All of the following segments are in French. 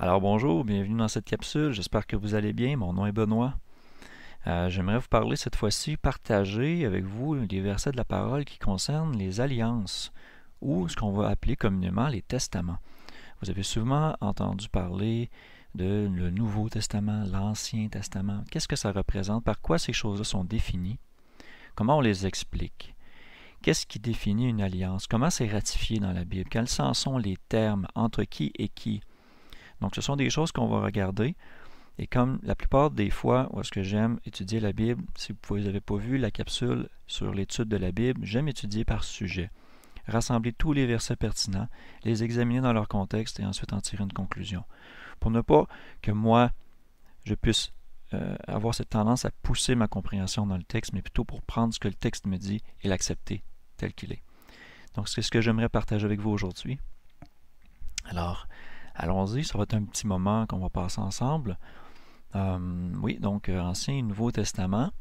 Alors bonjour, bienvenue dans cette capsule, j'espère que vous allez bien, mon nom est Benoît. J'aimerais vous parler cette fois-ci, partager avec vous des versets de la parole qui concernent les alliances, ou ce qu'on va appeler communément les testaments. Vous avez souvent entendu parler de le Nouveau Testament, l'Ancien Testament. Qu'est-ce que ça représente? Par quoi ces choses-là sont définies? Comment on les explique? Qu'est-ce qui définit une alliance? Comment c'est ratifié dans la Bible? Quels en sont les termes? Entre qui et qui? Donc, ce sont des choses qu'on va regarder. Et comme la plupart des fois où est-ce que j'aime étudier la Bible, si vous n'avez pas vu la capsule sur l'étude de la Bible, j'aime étudier par sujet. Rassembler tous les versets pertinents, les examiner dans leur contexte et ensuite en tirer une conclusion. Pour ne pas que moi, je puisse avoir cette tendance à pousser ma compréhension dans le texte, mais plutôt pour prendre ce que le texte me dit et l'accepter tel qu'il est. Donc, c'est ce que j'aimerais partager avec vous aujourd'hui. Alors, allons-y, ça va être un petit moment qu'on va passer ensemble. Ancien et Nouveau Testament.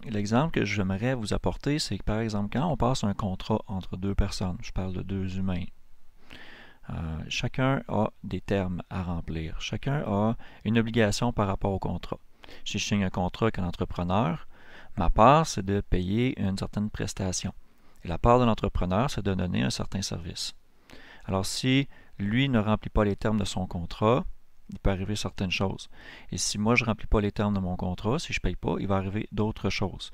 L'exemple que j'aimerais vous apporter, c'est que par exemple, quand on passe un contrat entre deux personnes, je parle de deux humains, chacun a des termes à remplir. Chacun a une obligation par rapport au contrat. Si je signe un contrat avec un entrepreneur, ma part, c'est de payer une certaine prestation. Et la part de l'entrepreneur, c'est de donner un certain service. Alors, si lui ne remplit pas les termes de son contrat, il peut arriver certaines choses. Et si moi, je ne remplis pas les termes de mon contrat, si je ne paye pas, il va arriver d'autres choses.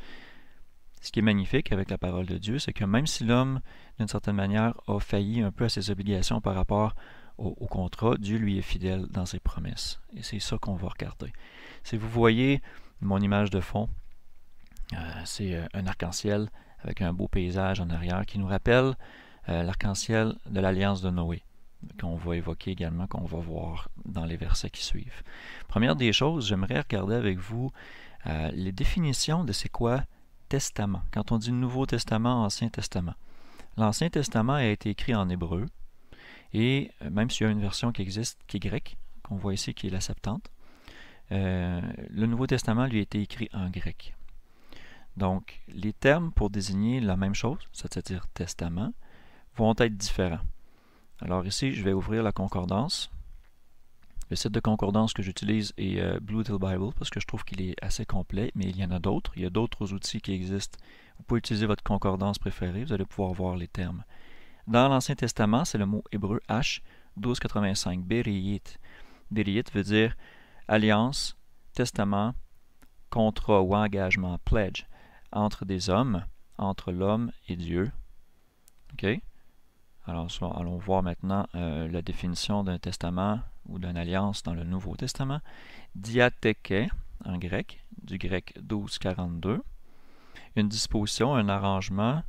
Ce qui est magnifique avec la parole de Dieu, c'est que même si l'homme, d'une certaine manière, a failli un peu à ses obligations par rapport au contrat, Dieu lui est fidèle dans ses promesses. Et c'est ça qu'on va regarder. Si vous voyez mon image de fond, c'est un arc-en-ciel avec un beau paysage en arrière qui nous rappelle l'arc-en-ciel de l'alliance de Noé, qu'on va évoquer également, qu'on va voir dans les versets qui suivent. Première des choses, j'aimerais regarder avec vous les définitions de c'est quoi testament. Quand on dit Nouveau Testament, Ancien Testament. L'Ancien Testament a été écrit en hébreu, et même s'il y a une version qui existe, qui est grecque, qu'on voit ici, qui est la Septante, le Nouveau Testament lui a été écrit en grec. Donc, les termes pour désigner la même chose, c'est-à-dire testament, vont être différents. Alors ici, je vais ouvrir la concordance. Le site de concordance que j'utilise est Blue Hill Bible parce que je trouve qu'il est assez complet, mais il y en a d'autres. Il y a d'autres outils qui existent. Vous pouvez utiliser votre concordance préférée, vous allez pouvoir voir les termes. Dans l'Ancien Testament, c'est le mot hébreu H, 1285, Beriyit. Beriyit veut dire alliance, testament, contrat ou engagement, pledge, entre des hommes, entre l'homme et Dieu. OK? Alors, allons voir maintenant la définition d'un testament ou d'une alliance dans le Nouveau Testament. Diatheke, en grec, du grec 1242. Une disposition, un arrangement,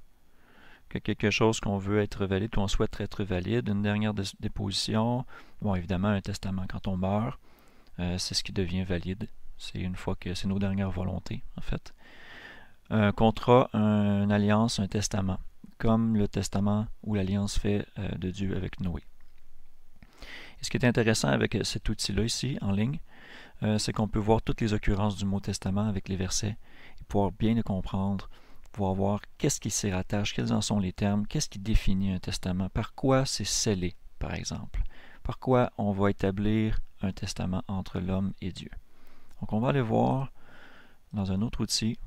quelque chose qu'on veut être valide, qu'on souhaite être valide. Une dernière déposition, bon, évidemment, un testament quand on meurt, c'est ce qui devient valide. C'est une fois que c'est nos dernières volontés, en fait. Un contrat, une alliance, un testament, comme le testament ou l'alliance fait de Dieu avec Noé. Et ce qui est intéressant avec cet outil-là ici, en ligne, c'est qu'on peut voir toutes les occurrences du mot testament avec les versets et pouvoir bien les comprendre, pouvoir voir qu'est-ce qui s'y rattache, quels en sont les termes, qu'est-ce qui définit un testament, par quoi c'est scellé, par exemple, par quoi on va établir un testament entre l'homme et Dieu. Donc on va aller voir dans un autre outil.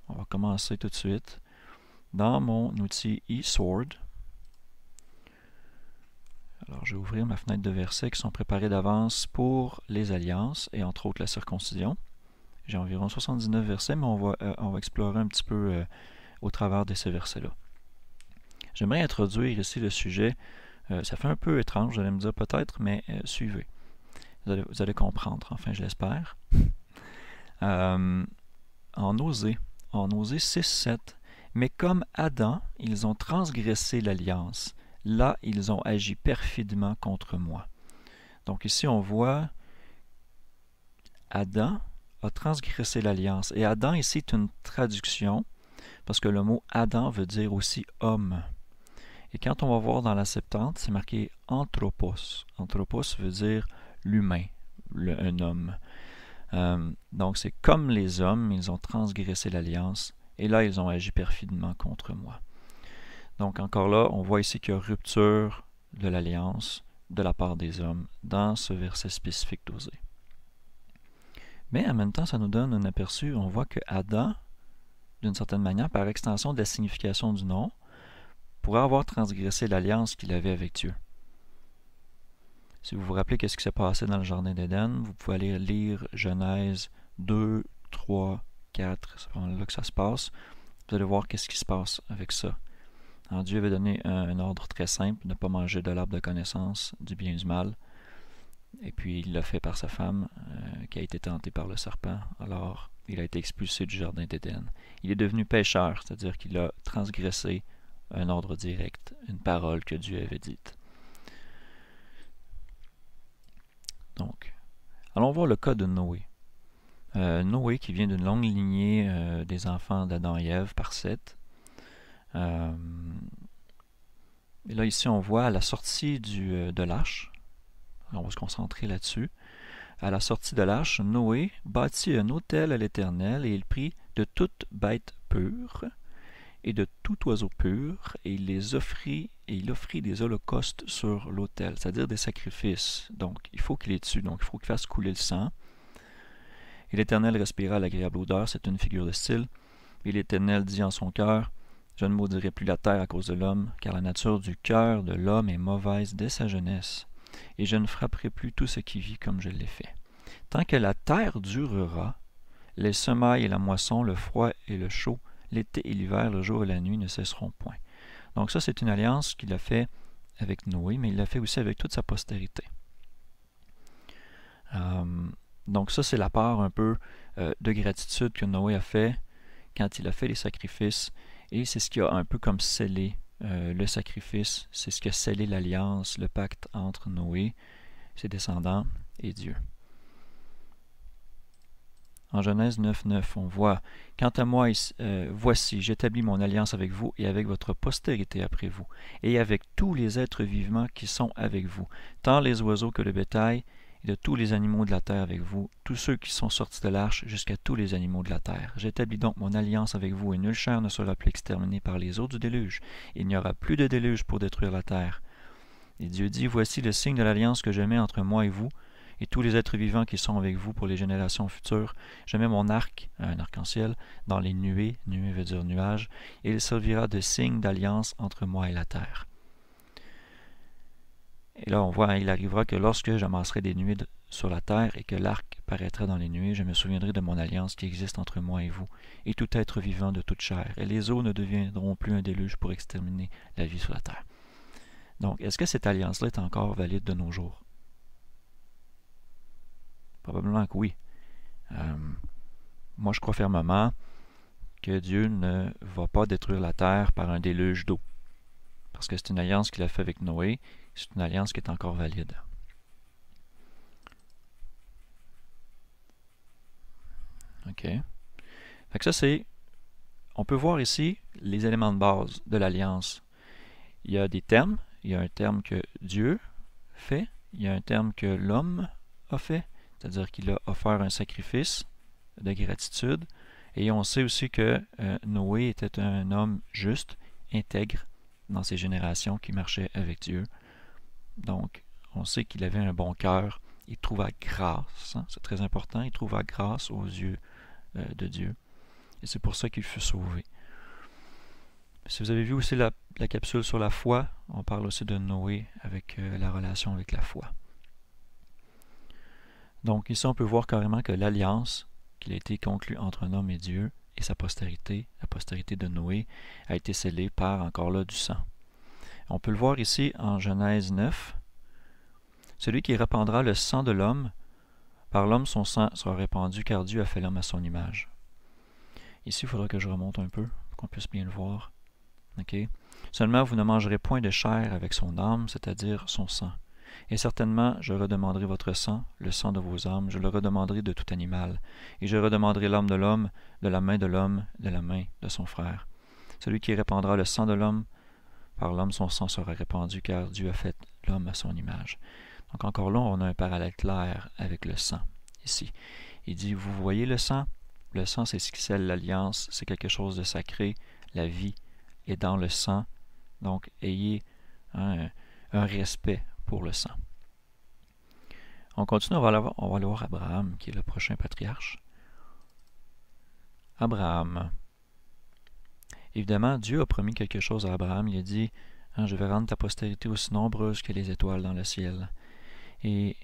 On va commencer tout de suite dans mon outil eSword. Alors, je vais ouvrir ma fenêtre de versets qui sont préparés d'avance pour les alliances et entre autres la circoncision. J'ai environ 79 versets, mais on va explorer un petit peu au travers de ces versets-là. J'aimerais introduire ici le sujet. Ça fait un peu étrange, vous allez me dire peut-être, mais suivez. Vous allez comprendre, enfin je l'espère. En Osée 6-7, mais comme Adam, ils ont transgressé l'alliance. Là, ils ont agi perfidement contre moi. Donc ici, on voit Adam a transgressé l'alliance. Et Adam, ici, est une traduction, parce que le mot Adam veut dire aussi homme. Et quand on va voir dans la Septante, c'est marqué anthropos. Anthropos veut dire l'humain, un homme. Donc c'est comme les hommes, ils ont transgressé l'alliance, et là ils ont agi perfidement contre moi. Donc encore là, on voit ici qu'il y a rupture de l'alliance, de la part des hommes dans ce verset spécifique d'Osée. Mais en même temps, ça nous donne un aperçu. On voit que Adam, d'une certaine manière, par extension de la signification du nom, pourrait avoir transgressé l'alliance qu'il avait avec Dieu. Si vous vous rappelez qu'est-ce qui s'est passé dans le Jardin d'Éden, vous pouvez aller lire Genèse 2, 3, 4, c'est là que ça se passe. Vous allez voir qu'est-ce qui se passe avec ça. Alors, Dieu avait donné un ordre très simple, ne pas manger de l'arbre de connaissance du bien et du mal. Et puis il l'a fait par sa femme, qui a été tentée par le serpent. Alors, il a été expulsé du Jardin d'Éden. Il est devenu pécheur, c'est-à-dire qu'il a transgressé un ordre direct, une parole que Dieu avait dite. Donc, allons voir le cas de Noé. Noé, qui vient d'une longue lignée des enfants d'Adam et Ève par Seth. Et là, ici, on voit à la sortie de l'arche, on va se concentrer là-dessus. À la sortie de l'arche, Noé bâtit un autel à l'Éternel et il prit de toute bête pure et de tout oiseau pur et il offrit des holocaustes sur l'autel, c'est-à-dire des sacrifices. Donc, il faut qu'il les tue, donc il faut qu'il fasse couler le sang. Et l'Éternel respira l'agréable odeur, c'est une figure de style. Et l'Éternel dit en son cœur, je ne maudirai plus la terre à cause de l'homme, car la nature du cœur de l'homme est mauvaise dès sa jeunesse. Et je ne frapperai plus tout ce qui vit comme je l'ai fait. Tant que la terre durera, les semailles et la moisson, le froid et le chaud, l'été et l'hiver, le jour et la nuit ne cesseront point. Donc ça, c'est une alliance qu'il a fait avec Noé, mais il l'a fait aussi avec toute sa postérité. Donc ça, c'est la part un peu de gratitude que Noé a fait quand il a fait les sacrifices, et c'est ce qui a un peu comme scellé le sacrifice, c'est ce qui a scellé l'alliance, le pacte entre Noé, ses descendants et Dieu. En Genèse 9.9, on voit « Quant à moi, voici, j'établis mon alliance avec vous et avec votre postérité après vous, et avec tous les êtres vivants qui sont avec vous, tant les oiseaux que le bétail, et de tous les animaux de la terre avec vous, tous ceux qui sont sortis de l'arche jusqu'à tous les animaux de la terre. J'établis donc mon alliance avec vous, et nulle chair ne sera plus exterminée par les eaux du déluge. Il n'y aura plus de déluge pour détruire la terre. Et Dieu dit, voici le signe de l'alliance que je mets entre moi et vous, et tous les êtres vivants qui sont avec vous pour les générations futures. Je mets mon arc, un arc-en-ciel, dans les nuées, nuée veut dire nuage, et il servira de signe d'alliance entre moi et la terre. Et là, on voit, il arrivera que lorsque j'amasserai des nuées sur la terre et que l'arc paraîtra dans les nuées, je me souviendrai de mon alliance qui existe entre moi et vous, et tout être vivant de toute chair. Et les eaux ne deviendront plus un déluge pour exterminer la vie sur la terre. Donc, est-ce que cette alliance-là est encore valide de nos jours? Probablement que oui. Moi, je crois fermement que Dieu ne va pas détruire la terre par un déluge d'eau. Parce que c'est une alliance qu'il a fait avec Noé, c'est une alliance qui est encore valide. OK. Fait que ça, c'est... On peut voir ici les éléments de base de l'alliance. Il y a des termes. Il y a un terme que Dieu fait. Il y a un terme que l'homme a fait. C'est-à-dire qu'il a offert un sacrifice de gratitude. Et on sait aussi que Noé était un homme juste, intègre dans ses générations, qui marchait avec Dieu. Donc, on sait qu'il avait un bon cœur. Il trouva grâce. C'est très important. Il trouva grâce aux yeux de Dieu. Et c'est pour ça qu'il fut sauvé. Si vous avez vu aussi la capsule sur la foi, on parle aussi de Noé avec la relation avec la foi. Donc ici, on peut voir carrément que l'alliance qui a été conclue entre un homme et Dieu et sa postérité, la postérité de Noé, a été scellée par, encore là, du sang. On peut le voir ici en Genèse 9. Celui qui répandra le sang de l'homme, par l'homme son sang sera répandu, car Dieu a fait l'homme à son image. Ici, il faudra que je remonte un peu pour qu'on puisse bien le voir. Okay. Seulement, vous ne mangerez point de chair avec son âme, c'est-à-dire son sang. Et certainement, je redemanderai votre sang, le sang de vos âmes, je le redemanderai de tout animal. Et je redemanderai l'âme de l'homme, de la main de l'homme, de la main de son frère. Celui qui répandra le sang de l'homme, par l'homme son sang sera répandu, car Dieu a fait l'homme à son image. Donc encore là, on a un parallèle clair avec le sang, ici. Il dit, vous voyez le sang? Le sang, c'est ce qui scelle l'alliance, c'est quelque chose de sacré, la vie est dans le sang. Donc, ayez un respect pour le sang. On continue, on va aller voir Abraham, qui est le prochain patriarche. Abraham. Évidemment, Dieu a promis quelque chose à Abraham. Il a dit, je vais rendre ta postérité aussi nombreuse que les étoiles dans le ciel. Et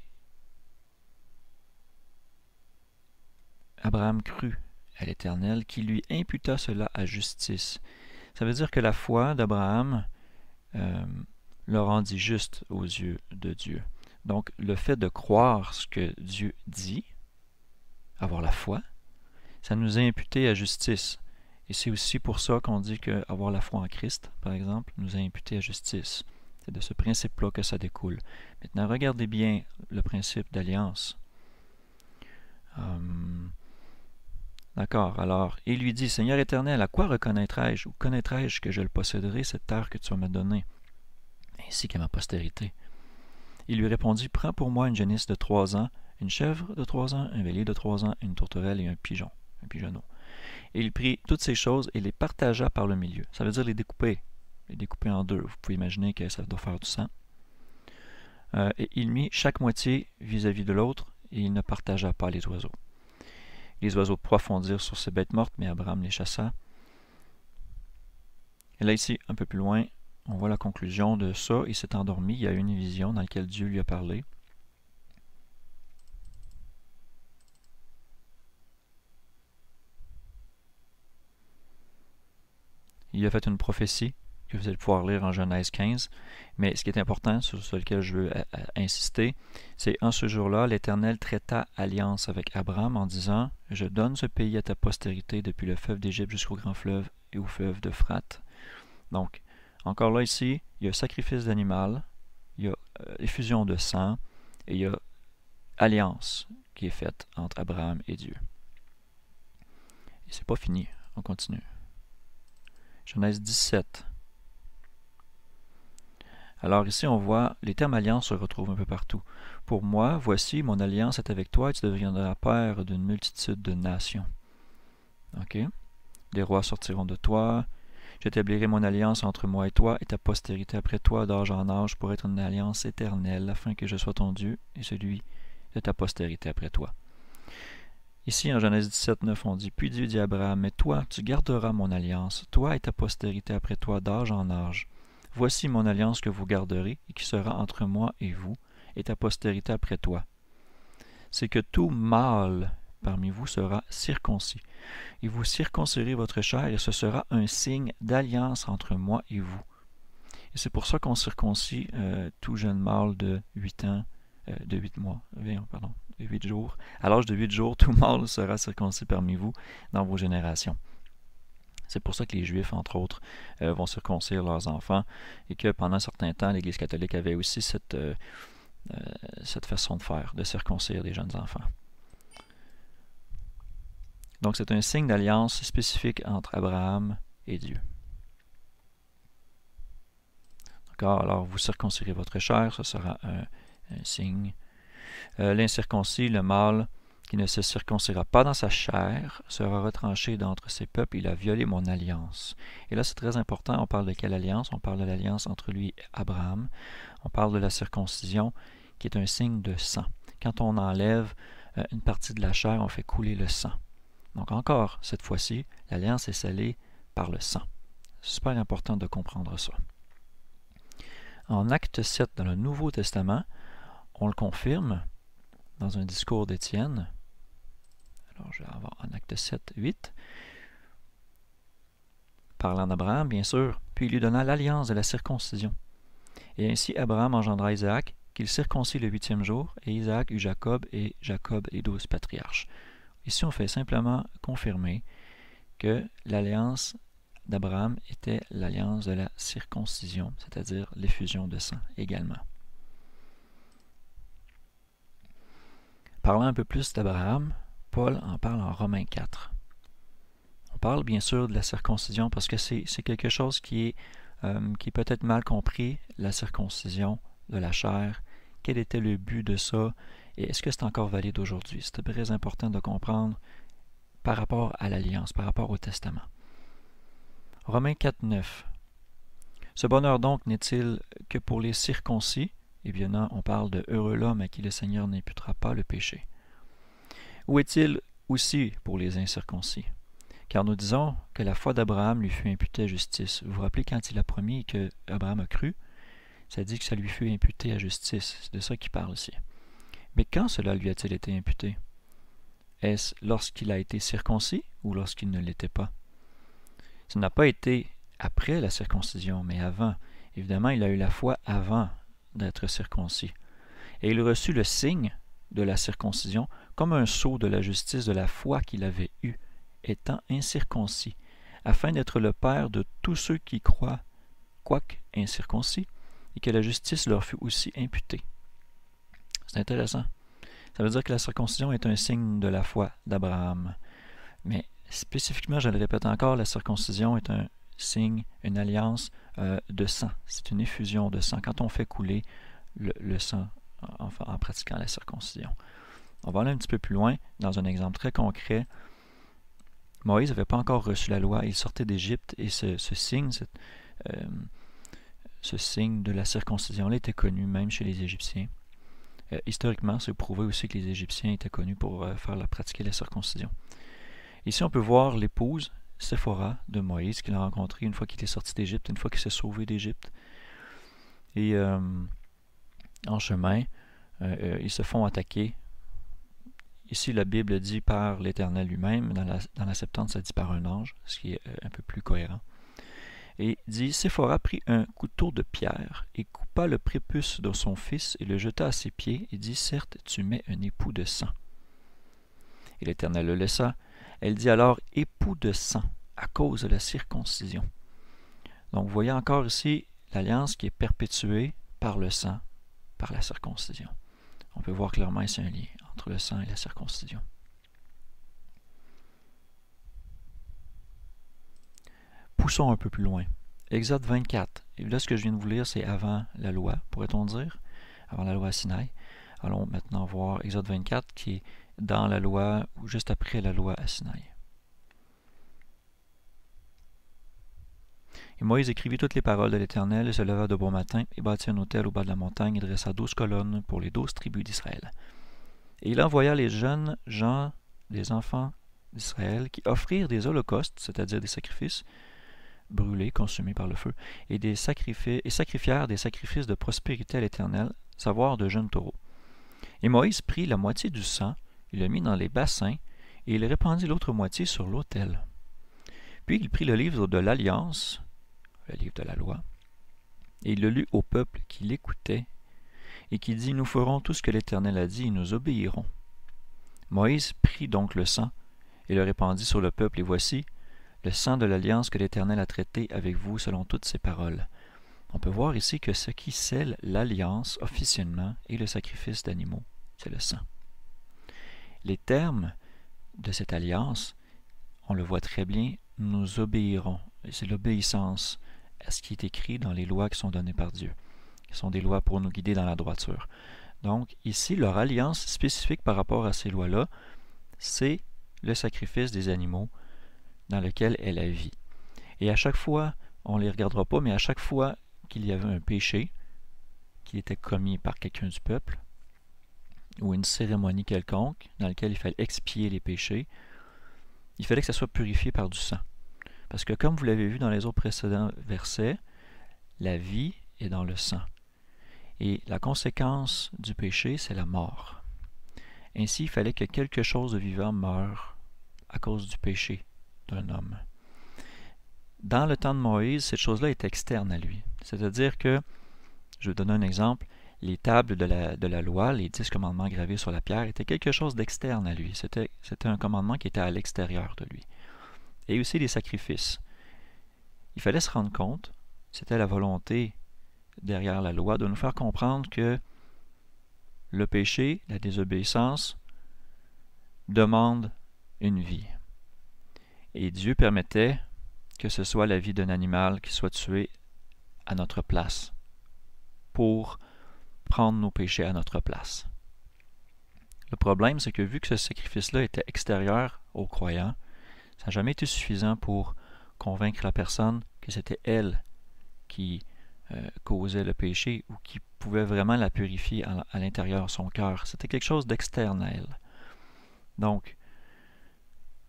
Abraham crut à l'Éternel, qui lui imputa cela à justice. Ça veut dire que la foi d'Abraham le rendit juste aux yeux de Dieu. Donc, le fait de croire ce que Dieu dit, avoir la foi, ça nous a imputé à justice. Et c'est aussi pour ça qu'on dit qu'avoir la foi en Christ, par exemple, nous a imputé à justice. C'est de ce principe-là que ça découle. Maintenant, regardez bien le principe d'alliance. D'accord, alors, il lui dit, Seigneur éternel, à quoi reconnaîtrai-je ou connaîtrai-je que je le posséderai, cette terre que tu vas me donner, ainsi qu'à ma postérité? Il lui répondit, prends pour moi une génisse de 3 ans, une chèvre de 3 ans, un bélier de 3 ans, une tourterelle et un pigeonneau. Et il prit toutes ces choses et les partagea par le milieu. Ça veut dire les découper en deux. Vous pouvez imaginer que ça doit faire du sang. Et il mit chaque moitié vis-à-vis de l'autre, et il ne partagea pas les oiseaux. Les oiseaux de proie fondirent sur ces bêtes mortes, mais Abraham les chassa. Et là, ici, un peu plus loin, on voit la conclusion de ça. Il s'est endormi. Il y a eu une vision dans laquelle Dieu lui a parlé. Il a fait une prophétie que vous allez pouvoir lire en Genèse 15. Mais ce qui est important, sur lequel je veux insister, c'est en ce jour-là, l'Éternel traita alliance avec Abraham en disant, « Je donne ce pays à ta postérité depuis le fleuve d'Égypte jusqu'au grand fleuve et au fleuve d'Euphrate. » Donc, encore là, ici, il y a sacrifice d'animal, il y a effusion de sang, et il y a alliance qui est faite entre Abraham et Dieu. Et c'est pas fini, on continue. Genèse 17. Alors ici, on voit, les termes alliance se retrouvent un peu partout. Pour moi, voici, mon alliance est avec toi, et tu deviendras père d'une multitude de nations. Ok? Des rois sortiront de toi. J'établirai mon alliance entre moi et toi, et ta postérité après toi, d'âge en âge, pour être une alliance éternelle, afin que je sois ton Dieu, et celui de ta postérité après toi. Ici, en Genèse 17, 9, on dit, « Puis Dieu dit à Abraham, mais toi, tu garderas mon alliance, toi et ta postérité après toi, d'âge en âge. Voici mon alliance que vous garderez, et qui sera entre moi et vous, et ta postérité après toi. C'est que tout mâle parmi vous sera circoncis. Et vous circoncirez votre chair, et ce sera un signe d'alliance entre moi et vous. » Et c'est pour ça qu'on circoncis tout jeune mâle de 8 ans, de 8 mois, pardon, de 8 jours. À l'âge de 8 jours, tout mâle sera circoncis parmi vous dans vos générations. C'est pour ça que les Juifs, entre autres, vont circoncire leurs enfants et que pendant un certain temps, l'Église catholique avait aussi cette façon de faire, de circoncire des jeunes enfants. Donc c'est un signe d'alliance spécifique entre Abraham et Dieu. D'accord, alors vous circoncirez votre chair, ce sera un signe. L'incirconcis, le mâle, qui ne se circoncira pas dans sa chair, sera retranché d'entre ses peuples, il a violé mon alliance. Et là, c'est très important, on parle de quelle alliance? On parle de l'alliance entre lui et Abraham. On parle de la circoncision, qui est un signe de sang. Quand on enlève une partie de la chair, on fait couler le sang. Donc encore, cette fois-ci, l'alliance est scellée par le sang. C'est super important de comprendre ça. En Acte 7, dans le Nouveau Testament, on le confirme dans un discours d'Étienne. Alors, je vais avoir en Acte 7, 8. Parlant d'Abraham, bien sûr, puis il lui donna l'alliance de la circoncision. Et ainsi Abraham engendra Isaac, qu'il circoncit le 8e jour, et Isaac eut Jacob, et Jacob les 12 patriarches. Ici, on fait simplement confirmer que l'alliance d'Abraham était l'alliance de la circoncision, c'est-à-dire l'effusion de sang également. Parlant un peu plus d'Abraham, Paul en parle en Romains 4. On parle bien sûr de la circoncision parce que c'est quelque chose qui est peut-être mal compris, la circoncision de la chair. Quel était le but de ça et est-ce que c'est encore valide aujourd'hui? C'est très important de comprendre par rapport à l'Alliance, par rapport au Testament. Romains 4, 9. Ce bonheur donc n'est-il que pour les circoncis, Et bien, on parle de heureux l'homme à qui le Seigneur n'imputera pas le péché. Où est-il aussi pour les incirconcis? Car nous disons que la foi d'Abraham lui fut imputée à justice. Vous vous rappelez quand il a promis que Abraham a cru, ça dit que ça lui fut imputé à justice. C'est de ça qu'il parle ici. Mais quand cela lui a-t-il été imputé? Est-ce lorsqu'il a été circoncis ou lorsqu'il ne l'était pas? Ce n'a pas été après la circoncision, mais avant. Évidemment, il a eu la foi avant d'être circoncis. Et il reçut le signe de la circoncision comme un sceau de la justice de la foi qu'il avait eue, étant incirconcis, afin d'être le père de tous ceux qui croient, quoique incirconcis, et que la justice leur fut aussi imputée. C'est intéressant. Ça veut dire que la circoncision est un signe de la foi d'Abraham. Mais spécifiquement, je le répète encore, la circoncision est un signe, une alliance de sang. C'est une effusion de sang. Quand on fait couler le sang en pratiquant la circoncision. On va aller un petit peu plus loin dans un exemple très concret. Moïse n'avait pas encore reçu la loi. Il sortait d'Égypte et ce signe de la circoncision-là était connu même chez les Égyptiens. Historiquement, c'est prouvé aussi que les Égyptiens étaient connus pour pratiquer la circoncision. Ici, on peut voir l'épouse, Séphora, de Moïse, qu'il a rencontrée une fois qu'il est sorti d'Égypte, une fois qu'il s'est sauvé d'Égypte. Et en chemin, ils se font attaquer. Ici, la Bible dit par l'Éternel lui-même. Dans la Septante, ça dit par un ange, ce qui est un peu plus cohérent. Et dit, Séphora prit un couteau de pierre et coupa le prépuce de son fils et le jeta à ses pieds et dit, certes, tu mets un époux de sang. Et l'Éternel le laissa. Elle dit alors, époux de sang, à cause de la circoncision. Donc, vous voyez encore ici l'alliance qui est perpétuée par le sang, par la circoncision. On peut voir clairement ici un lien entre le sang et la circoncision. Poussons un peu plus loin. Exode 24. Et là, ce que je viens de vous lire, c'est avant la loi, pourrait-on dire, avant la loi à Sinaï. Allons maintenant voir Exode 24, qui est dans la loi, ou juste après la loi à Sinaï. Et Moïse écrivit toutes les paroles de l'Éternel, et se leva de bon matin, et bâtit un autel au bas de la montagne, et dressa 12 colonnes pour les 12 tribus d'Israël. Et il envoya les jeunes gens, des enfants d'Israël, qui offrirent des holocaustes, c'est-à-dire des sacrifices, brûlés, consumés par le feu, et sacrifièrent des sacrifices de prospérité à l'Éternel, savoir de jeunes taureaux. Et Moïse prit la moitié du sang, il le mit dans les bassins, et il répandit l'autre moitié sur l'autel. Puis il prit le livre de l'Alliance, le livre de la loi, et il le lut au peuple qui l'écoutait, et qui dit, nous ferons tout ce que l'Éternel a dit, et nous obéirons. Moïse prit donc le sang, et le répandit sur le peuple, et voici, le sang de l'alliance que l'Éternel a traité avec vous selon toutes ses paroles. On peut voir ici que ce qui scelle l'alliance officiellement est le sacrifice d'animaux, c'est le sang. Les termes de cette alliance, on le voit très bien, nous obéirons. C'est l'obéissance à ce qui est écrit dans les lois qui sont données par Dieu, qui sont des lois pour nous guider dans la droiture. Donc ici, leur alliance spécifique par rapport à ces lois-là, c'est le sacrifice des animaux dans lequel est la vie. Et à chaque fois, on ne les regardera pas, mais à chaque fois qu'il y avait un péché qui était commis par quelqu'un du peuple, ou une cérémonie quelconque dans laquelle il fallait expier les péchés, il fallait que ça soit purifié par du sang. Parce que comme vous l'avez vu dans les autres précédents versets, la vie est dans le sang. Et la conséquence du péché, c'est la mort. Ainsi, il fallait que quelque chose de vivant meure à cause du péché d'un homme. Dans le temps de Moïse, cette chose-là est externe à lui. C'est-à-dire que, je vais donner un exemple, les tables de la loi, les 10 commandements gravés sur la pierre, étaient quelque chose d'externe à lui. C'était un commandement qui était à l'extérieur de lui. Et aussi les sacrifices. Il fallait se rendre compte, c'était la volonté derrière la loi, de nous faire comprendre que le péché, la désobéissance, demande une vie. Et Dieu permettait que ce soit la vie d'un animal qui soit tué à notre place, pour prendre nos péchés à notre place. Le problème, c'est que vu que ce sacrifice-là était extérieur aux croyants, ça n'a jamais été suffisant pour convaincre la personne que c'était elle qui causait le péché ou qui pouvait vraiment la purifier à l'intérieur, son cœur. C'était quelque chose d'externe à elle. Donc,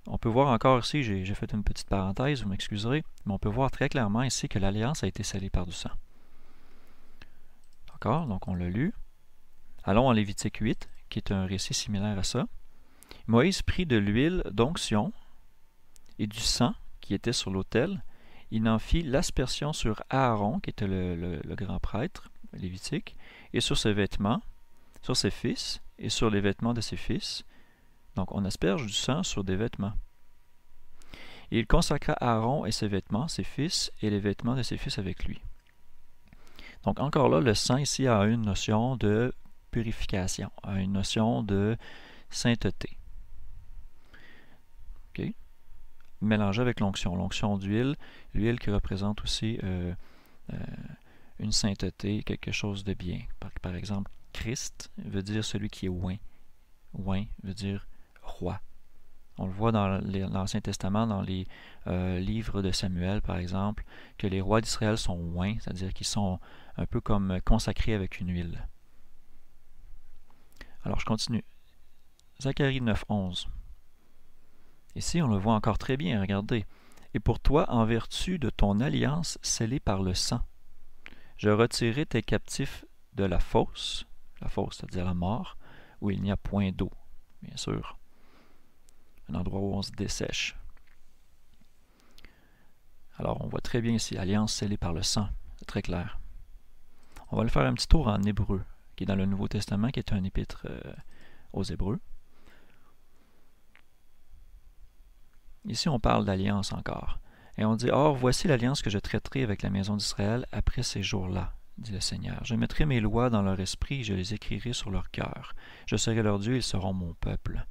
on peut voir encore ici, j'ai fait une petite parenthèse, vous m'excuserez, mais on peut voir très clairement ici que l'alliance a été scellée par du sang. D'accord? Donc on l'a lu. Allons en Lévitique 8, qui est un récit similaire à ça. Moïse prit de l'huile d'onction et du sang qui était sur l'autel. Il en fit l'aspersion sur Aaron, qui était le grand prêtre lévitique, et sur ses vêtements, sur ses fils, et sur les vêtements de ses fils. Donc on asperge du sang sur des vêtements. Et il consacra Aaron et ses vêtements, ses fils, et les vêtements de ses fils avec lui. Donc encore là, le sang ici a une notion de purification, a une notion de sainteté. Okay? Mélangé avec l'onction. L'onction d'huile, l'huile qui représente aussi une sainteté, quelque chose de bien. Par exemple, Christ veut dire celui qui est oint. Oint veut dire roi. On le voit dans l'Ancien Testament, dans les livres de Samuel, par exemple, que les rois d'Israël sont oints, c'est-à-dire qu'ils sont un peu comme consacrés avec une huile. Alors, je continue. Zacharie 9:11. Ici, on le voit encore très bien, regardez. « Et pour toi, en vertu de ton alliance scellée par le sang, je retirerai tes captifs de la fosse, c'est-à-dire la mort, où il n'y a point d'eau, bien sûr. Un endroit où on se dessèche. » Alors, on voit très bien ici, alliance scellée par le sang, c'est très clair. On va le faire un petit tour en Hébreu, qui est dans le Nouveau Testament, qui est un épître aux Hébreux. Ici, on parle d'alliance encore. Et on dit, « Or, voici l'alliance que je traiterai avec la maison d'Israël après ces jours-là, dit le Seigneur. Je mettrai mes lois dans leur esprit et je les écrirai sur leur cœur. Je serai leur Dieu, ils seront mon peuple. »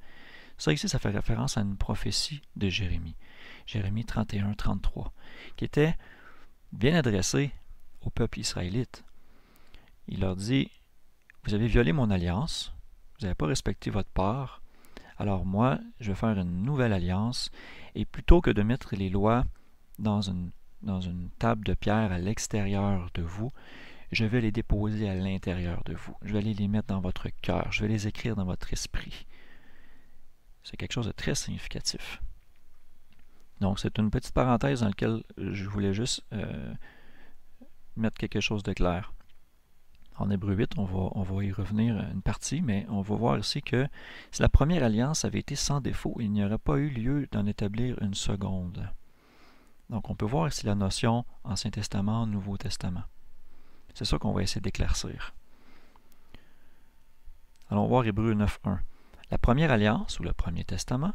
Ça ici, ça fait référence à une prophétie de Jérémie. Jérémie 31-33, qui était bien adressée au peuple israélite. Il leur dit, « Vous avez violé mon alliance, vous n'avez pas respecté votre part, alors moi, je vais faire une nouvelle alliance, et plutôt que de mettre les lois dans une table de pierre à l'extérieur de vous, je vais les déposer à l'intérieur de vous. Je vais les mettre dans votre cœur, je vais les écrire dans votre esprit. » C'est quelque chose de très significatif. Donc, c'est une petite parenthèse dans laquelle je voulais juste mettre quelque chose de clair. En Hébreu 8, on va y revenir une partie, mais on va voir ici que si la première alliance avait été sans défaut, il n'y aurait pas eu lieu d'en établir une seconde. Donc, on peut voir ici la notion Ancien Testament, Nouveau Testament. C'est ça qu'on va essayer d'éclaircir. Allons voir Hébreu 9.1. La première alliance, ou le premier testament,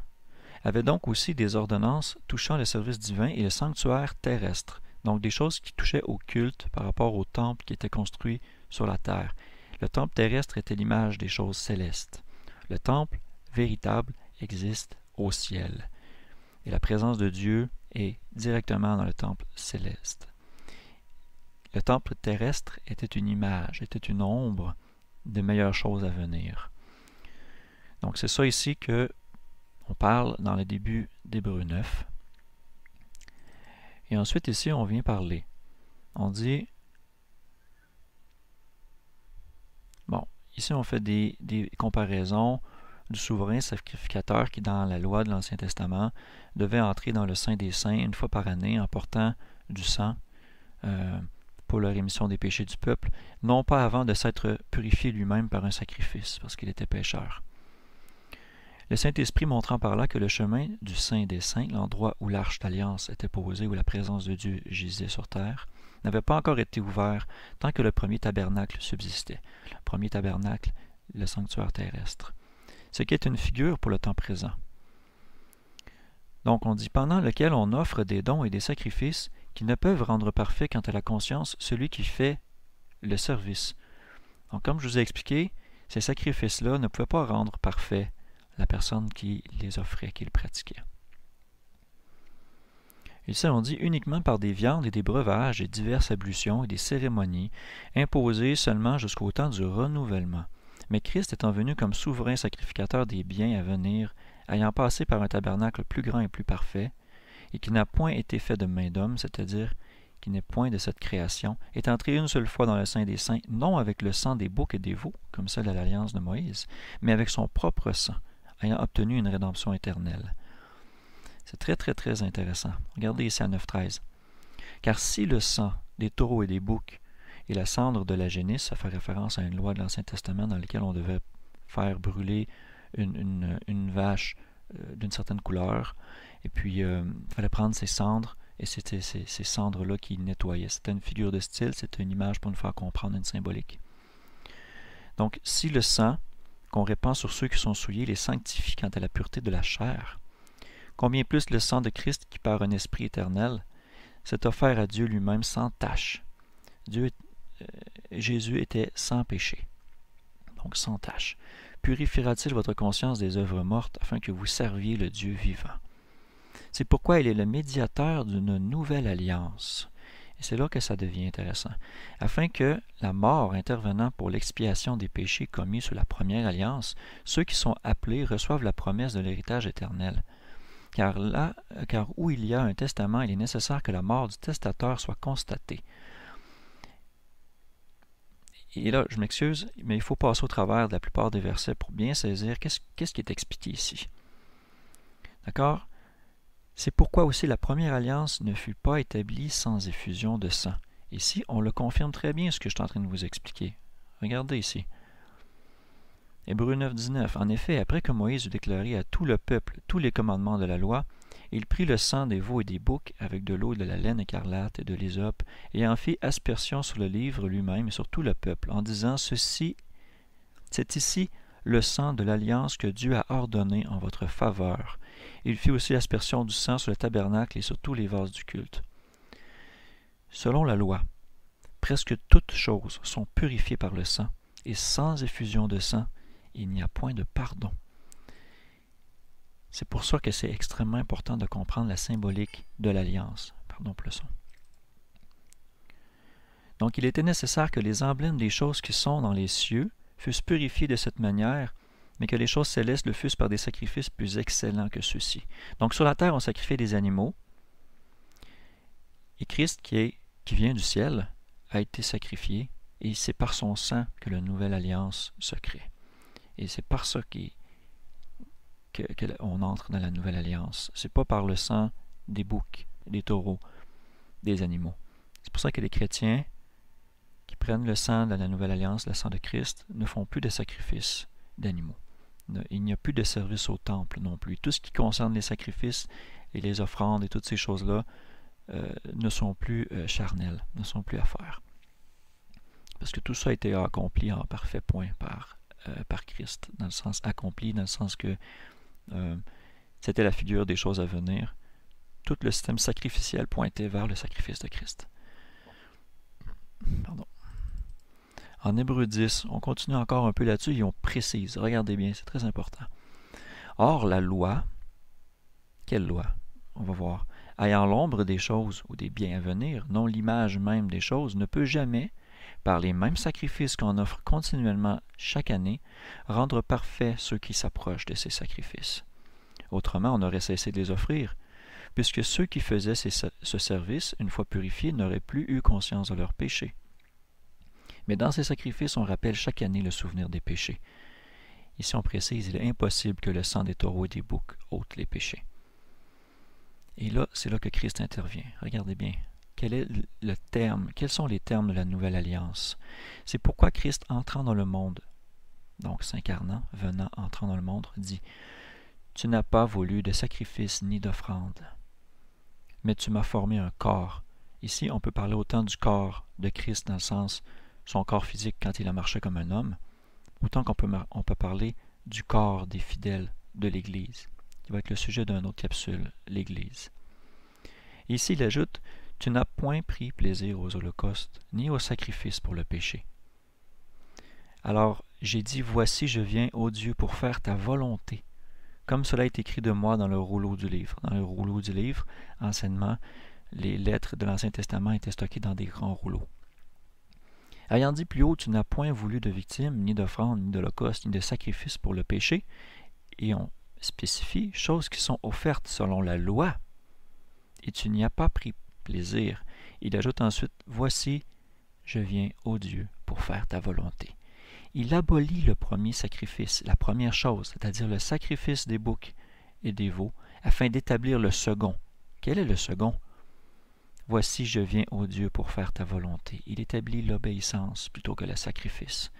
avait donc aussi des ordonnances touchant le service divin et le sanctuaire terrestre, donc des choses qui touchaient au culte par rapport au temple qui était construit sur la terre. Le temple terrestre était l'image des choses célestes. Le temple véritable existe au ciel. Et la présence de Dieu est directement dans le temple céleste. Le temple terrestre était une image, était une ombre de meilleures choses à venir. Donc c'est ça ici que on parle dans le début d'Hébreu 9. Et ensuite ici on vient parler. On dit, bon, ici on fait des comparaisons du souverain sacrificateur qui dans la loi de l'Ancien Testament devait entrer dans le Saint des Saints une fois par année en portant du sang pour la rémission des péchés du peuple, non pas avant de s'être purifié lui-même par un sacrifice, parce qu'il était pécheur. Le Saint-Esprit montrant par là que le chemin du Saint des Saints, l'endroit où l'Arche d'Alliance était posée, où la présence de Dieu gisait sur terre, n'avait pas encore été ouvert tant que le premier tabernacle subsistait. Le premier tabernacle, le sanctuaire terrestre. Ce qui est une figure pour le temps présent. Donc on dit, pendant lequel on offre des dons et des sacrifices qui ne peuvent rendre parfait quant à la conscience celui qui fait le service. Donc comme je vous ai expliqué, ces sacrifices-là ne pouvaient pas rendre parfait la personne qui les offrait, qui les pratiquait. Ici, on dit uniquement par des viandes et des breuvages et diverses ablutions et des cérémonies imposées seulement jusqu'au temps du renouvellement. Mais Christ étant venu comme souverain sacrificateur des biens à venir, ayant passé par un tabernacle plus grand et plus parfait, et qui n'a point été fait de main d'homme, c'est-à-dire qui n'est point de cette création, est entré une seule fois dans le Saint des Saints, non avec le sang des boucs et des veaux, comme celle de l'alliance de Moïse, mais avec son propre sang, ayant obtenu une rédemption éternelle. » C'est très, très, très intéressant. Regardez ici à 9.13. « Car si le sang des taureaux et des boucs et la cendre de la génisse, ça fait référence à une loi de l'Ancien Testament dans laquelle on devait faire brûler une vache d'une certaine couleur, et puis il fallait prendre ses cendres, et c'était ces cendres-là qui nettoyaient. C'était une figure de style, c'était une image pour nous faire comprendre une symbolique. Donc, si le sang qu'on répand sur ceux qui sont souillés les sanctifie quant à la pureté de la chair, combien plus le sang de Christ qui par un esprit éternel s'est offert à Dieu lui-même sans tache. Jésus était sans péché, donc sans tache. Purifiera-t-il votre conscience des œuvres mortes afin que vous serviez le Dieu vivant? C'est pourquoi il est le médiateur d'une nouvelle alliance. Et c'est là que ça devient intéressant. Afin que, la mort intervenant pour l'expiation des péchés commis sous la première alliance, ceux qui sont appelés reçoivent la promesse de l'héritage éternel. Car où il y a un testament, il est nécessaire que la mort du testateur soit constatée. Et là, je m'excuse, mais il faut passer au travers de la plupart des versets pour bien saisir qu'est-ce qui est expliqué ici. D'accord? C'est pourquoi aussi la première alliance ne fut pas établie sans effusion de sang. Ici, on le confirme très bien ce que je suis en train de vous expliquer. Regardez ici. Hébreux 9, 19. En effet, après que Moïse eut déclaré à tout le peuple tous les commandements de la loi, il prit le sang des veaux et des boucs avec de l'eau et de la laine écarlate et de l'hysope, et en fit aspersion sur le livre lui-même et sur tout le peuple, en disant, c'est ici le sang de l'alliance que Dieu a ordonné en votre faveur. Il fit aussi aspersion du sang sur le tabernacle et sur tous les vases du culte. Selon la loi, presque toutes choses sont purifiées par le sang, et sans effusion de sang, il n'y a point de pardon. C'est pour ça que c'est extrêmement important de comprendre la symbolique de l'alliance. Pardon pour le son. Donc, il était nécessaire que les emblèmes des choses qui sont dans les cieux fussent purifiés de cette manière, mais que les choses célestes le fussent par des sacrifices plus excellents que ceux-ci. Donc, sur la terre, on sacrifiait des animaux, et Christ, qui vient du ciel, a été sacrifié, et c'est par son sang que la nouvelle alliance se crée. Et c'est par ça qu'on entre dans la nouvelle alliance. C'est pas par le sang des boucs, des taureaux, des animaux. C'est pour ça que les chrétiens qui prennent le sang de la nouvelle alliance, le sang de Christ, ne font plus de sacrifices d'animaux. Il n'y a plus de service au temple non plus. Tout ce qui concerne les sacrifices et les offrandes et toutes ces choses-là ne sont plus charnelles, ne sont plus à faire. Parce que tout ça a été accompli en parfait point par Christ, dans le sens accompli, dans le sens que c'était la figure des choses à venir. Tout le système sacrificiel pointait vers le sacrifice de Christ. Pardon. En Hébreux 10, on continue encore un peu là-dessus et on précise. Regardez bien, c'est très important. Or, la loi, quelle loi? On va voir. Ayant l'ombre des choses ou des biens à venir, non l'image même des choses, ne peut jamais, par les mêmes sacrifices qu'on offre continuellement chaque année, rendre parfaits ceux qui s'approchent de ces sacrifices. Autrement, on aurait cessé de les offrir, puisque ceux qui faisaient ce service, une fois purifiés, n'auraient plus eu conscience de leurs péchés. Mais dans ces sacrifices, on rappelle chaque année le souvenir des péchés. Ici, on précise, il est impossible que le sang des taureaux et des boucs ôte les péchés. Et là, c'est là que Christ intervient. Regardez bien. Quel est le terme? Quels sont les termes de la nouvelle alliance? C'est pourquoi Christ, entrant dans le monde, donc s'incarnant, venant, entrant dans le monde, dit « Tu n'as pas voulu de sacrifice ni d'offrande, mais tu m'as formé un corps. » Ici, on peut parler autant du corps de Christ dans le sens son corps physique quand il a marché comme un homme, autant qu'on peut parler du corps des fidèles de l'Église, qui va être le sujet d'une autre capsule, l'Église. Ici, il ajoute « Tu n'as point pris plaisir aux holocaustes, ni aux sacrifices pour le péché. » Alors, j'ai dit « Voici, je viens, ô Dieu, pour faire ta volonté, comme cela est écrit de moi dans le rouleau du livre. » Dans le rouleau du livre, anciennement, les lettres de l'Ancien Testament étaient stockées dans des grands rouleaux. Ayant dit plus haut, tu n'as point voulu de victimes, ni d'offrandes, ni d'holocaustes, ni de sacrifices pour le péché, et on spécifie choses qui sont offertes selon la loi, et tu n'y as pas pris plaisir. Il ajoute ensuite, « Voici, je viens, ô Dieu, pour faire ta volonté. » Il abolit le premier sacrifice, la première chose, c'est-à-dire le sacrifice des boucs et des veaux, afin d'établir le second. Quel est le second? « Voici, je viens, ô Dieu, pour faire ta volonté. » Il établit l'obéissance plutôt que le sacrifice.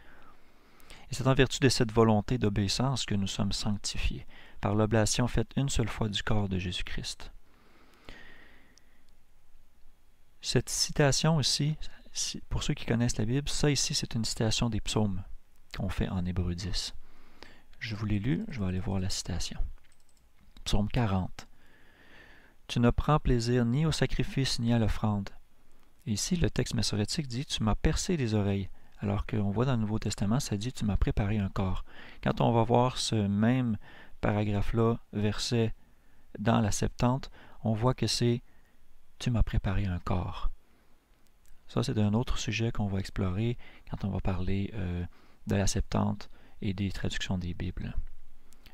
Et c'est en vertu de cette volonté d'obéissance que nous sommes sanctifiés, par l'oblation faite une seule fois du corps de Jésus-Christ. Cette citation aussi, pour ceux qui connaissent la Bible, ça ici, c'est une citation des psaumes qu'on fait en Hébreux 10. Je vous l'ai lu, je vais aller voir la citation. Psaume 40. « Tu ne prends plaisir ni au sacrifice ni à l'offrande. » Et ici, le texte massorétique dit « Tu m'as percé les oreilles », alors qu'on voit dans le Nouveau Testament, ça dit « Tu m'as préparé un corps ». Quand on va voir ce même paragraphe-là, verset dans la Septante, on voit que c'est « Tu m'as préparé un corps ». Ça, c'est un autre sujet qu'on va explorer quand on va parler de la Septante et des traductions des Bibles.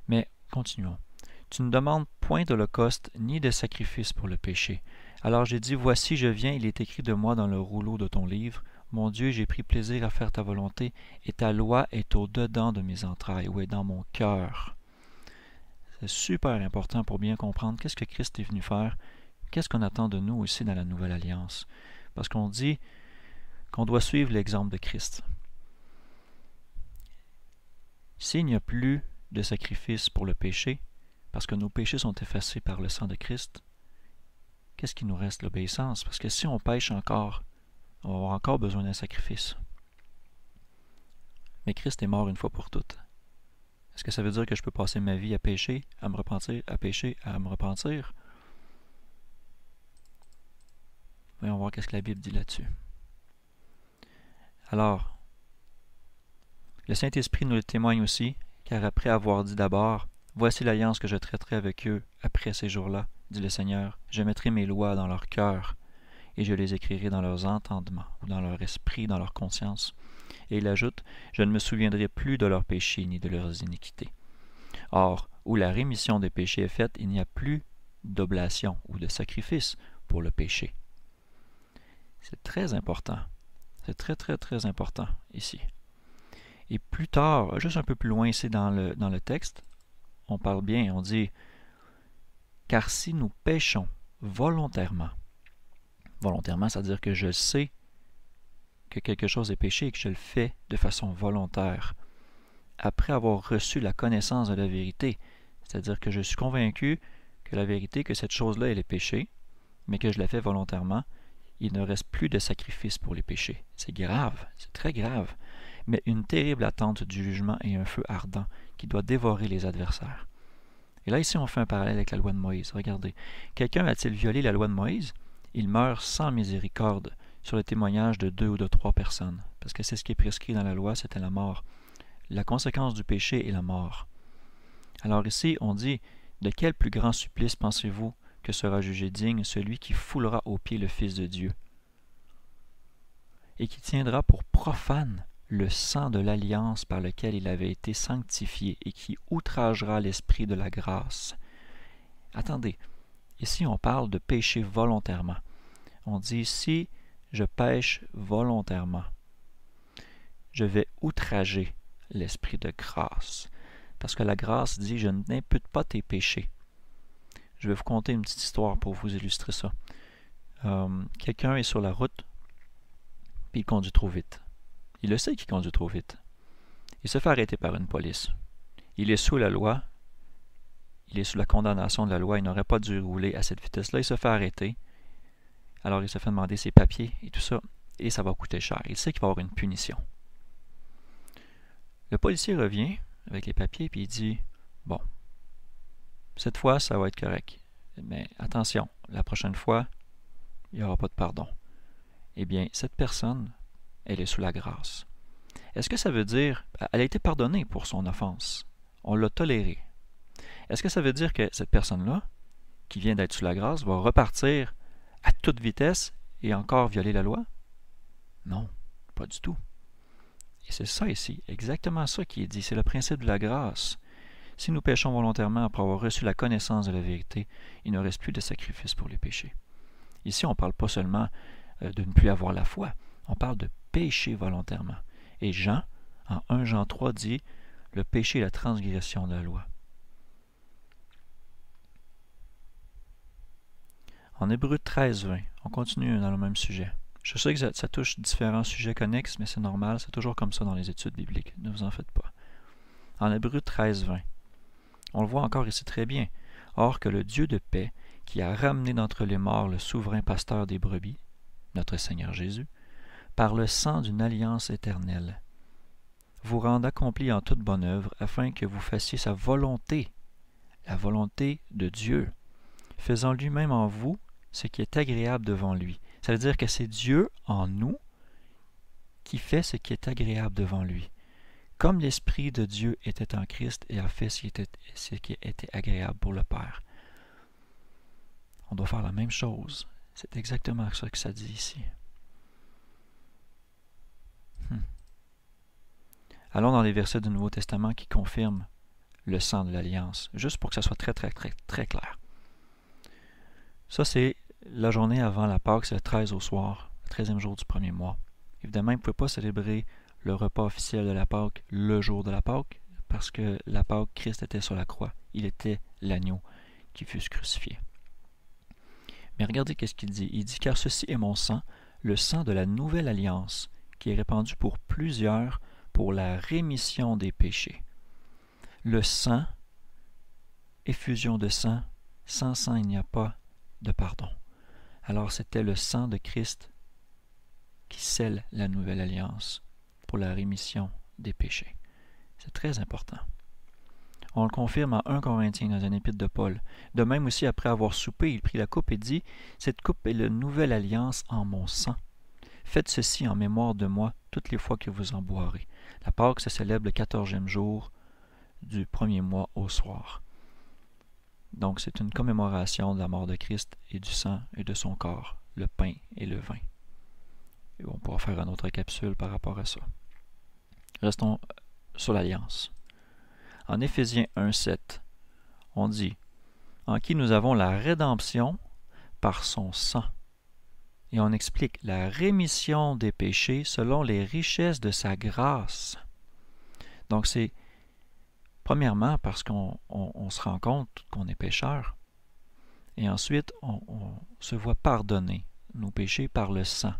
Mais continuons. « Tu ne demandes point d'holocauste ni de sacrifice pour le péché. Alors j'ai dit, voici, je viens, il est écrit de moi dans le rouleau de ton livre. Mon Dieu, j'ai pris plaisir à faire ta volonté, et ta loi est au-dedans de mes entrailles, ou est dans mon cœur. » C'est super important pour bien comprendre qu'est-ce que Christ est venu faire, qu'est-ce qu'on attend de nous aussi dans la Nouvelle Alliance. Parce qu'on dit qu'on doit suivre l'exemple de Christ. S'il n'y a plus de sacrifice pour le péché, parce que nos péchés sont effacés par le sang de Christ, qu'est-ce qui nous reste? L'obéissance. Parce que si on pêche encore, on va avoir encore besoin d'un sacrifice. Mais Christ est mort une fois pour toutes. Est-ce que ça veut dire que je peux passer ma vie à pécher, à me repentir, à pécher, à me repentir? Voyons voir qu'est-ce que la Bible dit là-dessus. Alors, le Saint-Esprit nous le témoigne aussi, car après avoir dit d'abord, « Voici l'alliance que je traiterai avec eux après ces jours-là, dit le Seigneur. Je mettrai mes lois dans leur cœur, et je les écrirai dans leurs entendements, ou dans leur esprit, dans leur conscience. » Et il ajoute, « Je ne me souviendrai plus de leurs péchés ni de leurs iniquités. » Or, où la rémission des péchés est faite, il n'y a plus d'oblation ou de sacrifice pour le péché. C'est très important. C'est très, très, très important ici. Et plus tard, juste un peu plus loin ici dans le texte, on parle bien, on dit « Car si nous péchons volontairement, c'est-à-dire que je sais que quelque chose est péché et que je le fais de façon volontaire, après avoir reçu la connaissance de la vérité, c'est-à-dire que je suis convaincu que la vérité, que cette chose-là, elle est péché, mais que je la fais volontairement, il ne reste plus de sacrifice pour les péchés. » C'est grave, c'est très grave, mais une terrible attente du jugement et un feu ardent qui doit dévorer les adversaires. Et là, ici, on fait un parallèle avec la loi de Moïse. Regardez, quelqu'un a-t-il violé la loi de Moïse? Il meurt sans miséricorde sur le témoignage de 2 ou de 3 personnes, parce que c'est ce qui est prescrit dans la loi, c'était la mort. La conséquence du péché est la mort. Alors ici, on dit, de quel plus grand supplice pensez-vous que sera jugé digne celui qui foulera aux pieds le Fils de Dieu et qui tiendra pour profane le sang de l'alliance par lequel il avait été sanctifié et qui outragera l'esprit de la grâce. Attendez, ici on parle de pécher volontairement. On dit, si je pêche volontairement, je vais outrager l'esprit de grâce. Parce que la grâce dit, je n'impute pas tes péchés. Je vais vous conter une petite histoire pour vous illustrer ça. Quelqu'un est sur la route, puis il conduit trop vite. Il le sait qu'il conduit trop vite. Il se fait arrêter par une police. Il est sous la loi. Il est sous la condamnation de la loi. Il n'aurait pas dû rouler à cette vitesse-là. Il se fait arrêter. Alors il se fait demander ses papiers et tout ça. Et ça va coûter cher. Il sait qu'il va avoir une punition. Le policier revient avec les papiers puis il dit, « Bon, cette fois, ça va être correct. Mais attention, la prochaine fois, il n'y aura pas de pardon. » Eh bien, cette personne, elle est sous la grâce. Est-ce que ça veut dire, elle a été pardonnée pour son offense, on l'a tolérée. Est-ce que ça veut dire que cette personne-là, qui vient d'être sous la grâce, va repartir à toute vitesse et encore violer la loi? Non, pas du tout. Et c'est ça ici, exactement ça qui est dit, c'est le principe de la grâce. Si nous péchons volontairement après avoir reçu la connaissance de la vérité, il ne reste plus de sacrifice pour les péchés. Ici, on ne parle pas seulement de ne plus avoir la foi, on parle de pécher volontairement. Et Jean, en 1 Jean 3, dit « Le péché est la transgression de la loi ». En Hébreux 13, 20, on continue dans le même sujet. Je sais que ça touche différents sujets connexes, mais c'est normal, c'est toujours comme ça dans les études bibliques, ne vous en faites pas. En Hébreux 13, 20, on le voit encore ici très bien. « Or que le Dieu de paix, qui a ramené d'entre les morts le souverain pasteur des brebis, notre Seigneur Jésus, par le sang d'une alliance éternelle, vous rende accompli en toute bonne œuvre, afin que vous fassiez sa volonté, la volonté de Dieu, faisant lui-même en vous ce qui est agréable devant lui. » Ça veut dire que c'est Dieu en nous qui fait ce qui est agréable devant lui. Comme l'Esprit de Dieu était en Christ et a fait ce qui était agréable pour le Père. On doit faire la même chose. C'est exactement ça que ça dit ici. Allons dans les versets du Nouveau Testament qui confirment le sang de l'Alliance, juste pour que ça soit très clair. Ça, c'est la journée avant la Pâque, c'est le 13 au soir, le 13e jour du premier mois. Évidemment, vous ne pouvez pas célébrer le repas officiel de la Pâque le jour de la Pâque, parce que la Pâque, Christ était sur la croix. Il était l'agneau qui fut crucifié. Mais regardez qu'est-ce qu'il dit. Il dit « Car ceci est mon sang, le sang de la nouvelle alliance, qui est répandu pour plusieurs pour la rémission des péchés. » Le sang, effusion de sang, sans sang il n'y a pas de pardon. Alors c'était le sang de Christ qui scelle la nouvelle alliance pour la rémission des péchés. C'est très important. On le confirme en 1 Corinthiens dans un épître de Paul. De même aussi, après avoir soupé, il prit la coupe et dit « Cette coupe est la nouvelle alliance en mon sang. Faites ceci en mémoire de moi toutes les fois que vous en boirez. » La Pâque se célèbre le 14e jour du premier mois au soir. Donc c'est une commémoration de la mort de Christ et du sang et de son corps, le pain et le vin. Et on pourra faire une autre capsule par rapport à ça. Restons sur l'Alliance. En Éphésiens 1,7, on dit « En qui nous avons la rédemption par son sang. » Et on explique la rémission des péchés selon les richesses de sa grâce. Donc c'est premièrement parce qu'on se rend compte qu'on est pécheur. Et ensuite, on se voit pardonner nos péchés par le sang.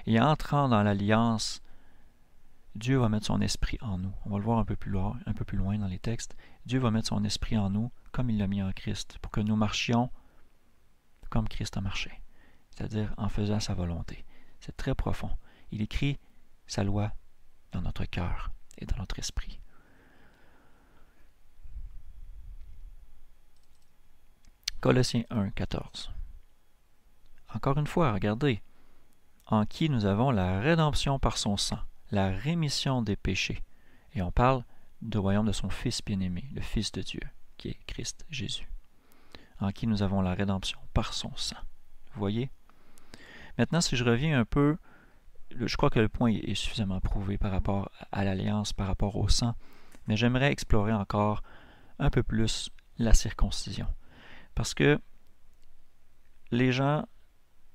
Et entrant dans l'alliance, Dieu va mettre son esprit en nous. On va le voir un peu plus loin dans les textes. Dieu va mettre son esprit en nous comme il l'a mis en Christ, pour que nous marchions comme Christ a marché, c'est-à-dire en faisant sa volonté. C'est très profond. Il écrit sa loi dans notre cœur et dans notre esprit. Colossiens 1, 14. Encore une fois, regardez. En qui nous avons la rédemption par son sang, la rémission des péchés. Et on parle du royaume de son Fils bien-aimé, le Fils de Dieu, qui est Christ Jésus. En qui nous avons la rédemption par son sang. Vous voyez? Maintenant, si je reviens un peu, je crois que le point est suffisamment prouvé par rapport à l'alliance, par rapport au sang, mais j'aimerais explorer encore un peu plus la circoncision. Parce que les gens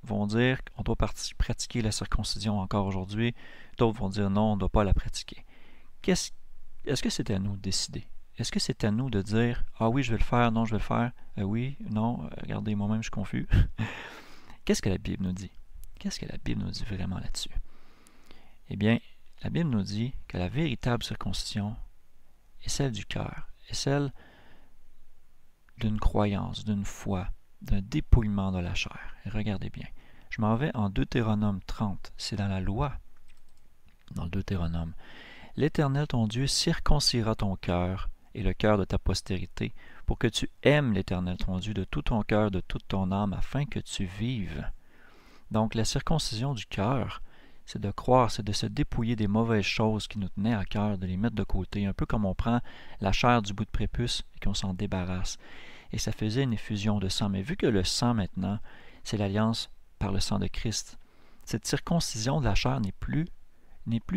vont dire qu'on doit pratiquer la circoncision encore aujourd'hui, d'autres vont dire non, on ne doit pas la pratiquer. Est-ce que c'est à nous de décider? Est-ce que c'est à nous de dire « Ah oui, je vais le faire, non, je vais le faire, oui, non, regardez, moi-même, je suis confus. » Qu'est-ce que la Bible nous dit? Qu'est-ce que la Bible nous dit vraiment là-dessus? Eh bien, la Bible nous dit que la véritable circoncision est celle du cœur, est celle d'une croyance, d'une foi, d'un dépouillement de la chair. Et regardez bien, je m'en vais en Deutéronome 30, c'est dans la loi, dans le Deutéronome. « L'Éternel ton Dieu circoncira ton cœur et le cœur de ta postérité, pour que tu aimes l'Éternel ton Dieu de tout ton cœur, de toute ton âme, afin que tu vives. » Donc la circoncision du cœur, c'est de croire, c'est de se dépouiller des mauvaises choses qui nous tenaient à cœur, de les mettre de côté, un peu comme on prend la chair du bout de prépuce et qu'on s'en débarrasse. Et ça faisait une effusion de sang. Mais vu que le sang maintenant, c'est l'alliance par le sang de Christ, cette circoncision de la chair n'est plus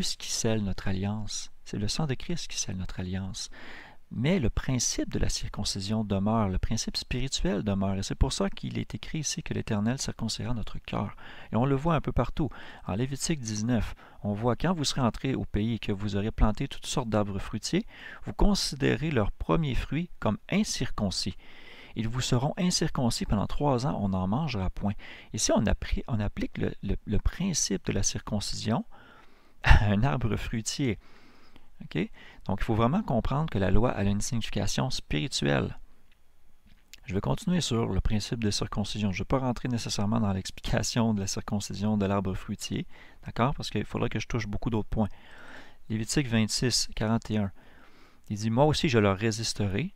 ce qui scelle notre alliance. C'est le sang de Christ qui scelle notre alliance. Mais le principe de la circoncision demeure, le principe spirituel demeure. Et c'est pour ça qu'il est écrit ici que l'Éternel circoncira notre cœur. Et on le voit un peu partout. En Lévitique 19, on voit quand vous serez entrés au pays et que vous aurez planté toutes sortes d'arbres fruitiers, vous considérez leurs premiers fruits comme incirconcis. Ils vous seront incirconcis pendant 3 ans, on n'en mangera point. Ici, on applique le principe de la circoncision à un arbre fruitier. Okay? Donc, il faut vraiment comprendre que la loi a une signification spirituelle. Je vais continuer sur le principe de circoncision. Je ne vais pas rentrer nécessairement dans l'explication de la circoncision de l'arbre fruitier, d'accord? Parce qu'il faudrait que je touche beaucoup d'autres points. Lévitique 26, 41. Il dit, « Moi aussi je leur résisterai,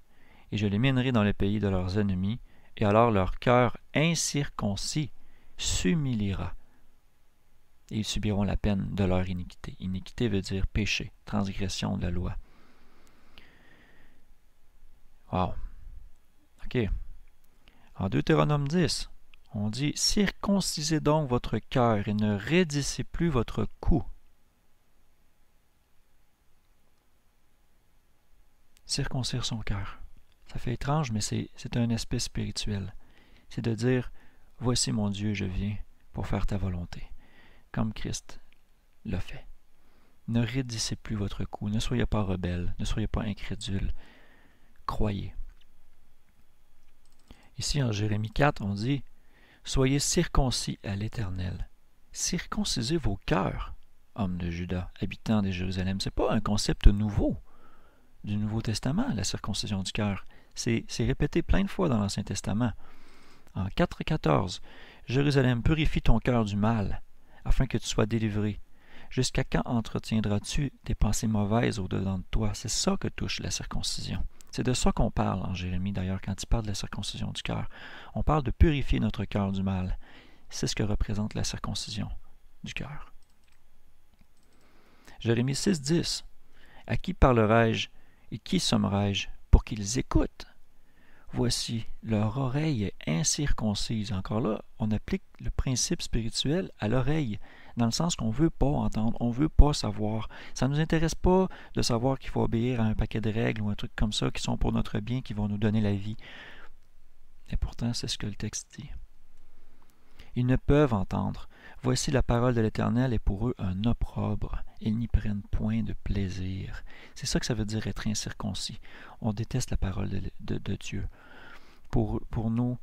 et je les mènerai dans le pays de leurs ennemis, et alors leur cœur incirconcis s'humiliera. Et ils subiront la peine de leur iniquité. » Iniquité veut dire péché, transgression de la loi. Wow. OK. En Deutéronome 10, on dit « Circoncisez donc votre cœur et ne raidissez plus votre cou. » Circoncire son cœur. Ça fait étrange, mais c'est un aspect spirituel. C'est de dire « Voici mon Dieu, je viens pour faire ta volonté. » Comme Christ l'a fait. Ne raidissez plus votre cou, ne soyez pas rebelles, ne soyez pas incrédules. Croyez. Ici, en Jérémie 4, on dit « Soyez circoncis à l'Éternel. Circoncisez vos cœurs, hommes de Juda, habitants de Jérusalem. » Ce n'est pas un concept nouveau du Nouveau Testament, la circoncision du cœur. C'est répété plein de fois dans l'Ancien Testament. En 4,14, « Jérusalem, purifie ton cœur du mal, afin que tu sois délivré. Jusqu'à quand entretiendras-tu des pensées mauvaises au-dedans de toi? » C'est ça que touche la circoncision. C'est de ça qu'on parle en Jérémie, d'ailleurs, quand il parle de la circoncision du cœur. On parle de purifier notre cœur du mal. C'est ce que représente la circoncision du cœur. Jérémie 6,10. « À qui parlerai-je et qui sommerai-je pour qu'ils écoutent? Voici, leur oreille est incirconcise. » Encore là, on applique le principe spirituel à l'oreille, dans le sens qu'on ne veut pas entendre, on ne veut pas savoir. Ça ne nous intéresse pas de savoir qu'il faut obéir à un paquet de règles ou un truc comme ça qui sont pour notre bien, qui vont nous donner la vie. Et pourtant, c'est ce que le texte dit. Ils ne peuvent entendre. Voici la parole de l'Éternel est pour eux un opprobre. Ils n'y prennent point de plaisir. C'est ça que ça veut dire être incirconcis. On déteste la parole de Dieu. Pour nous,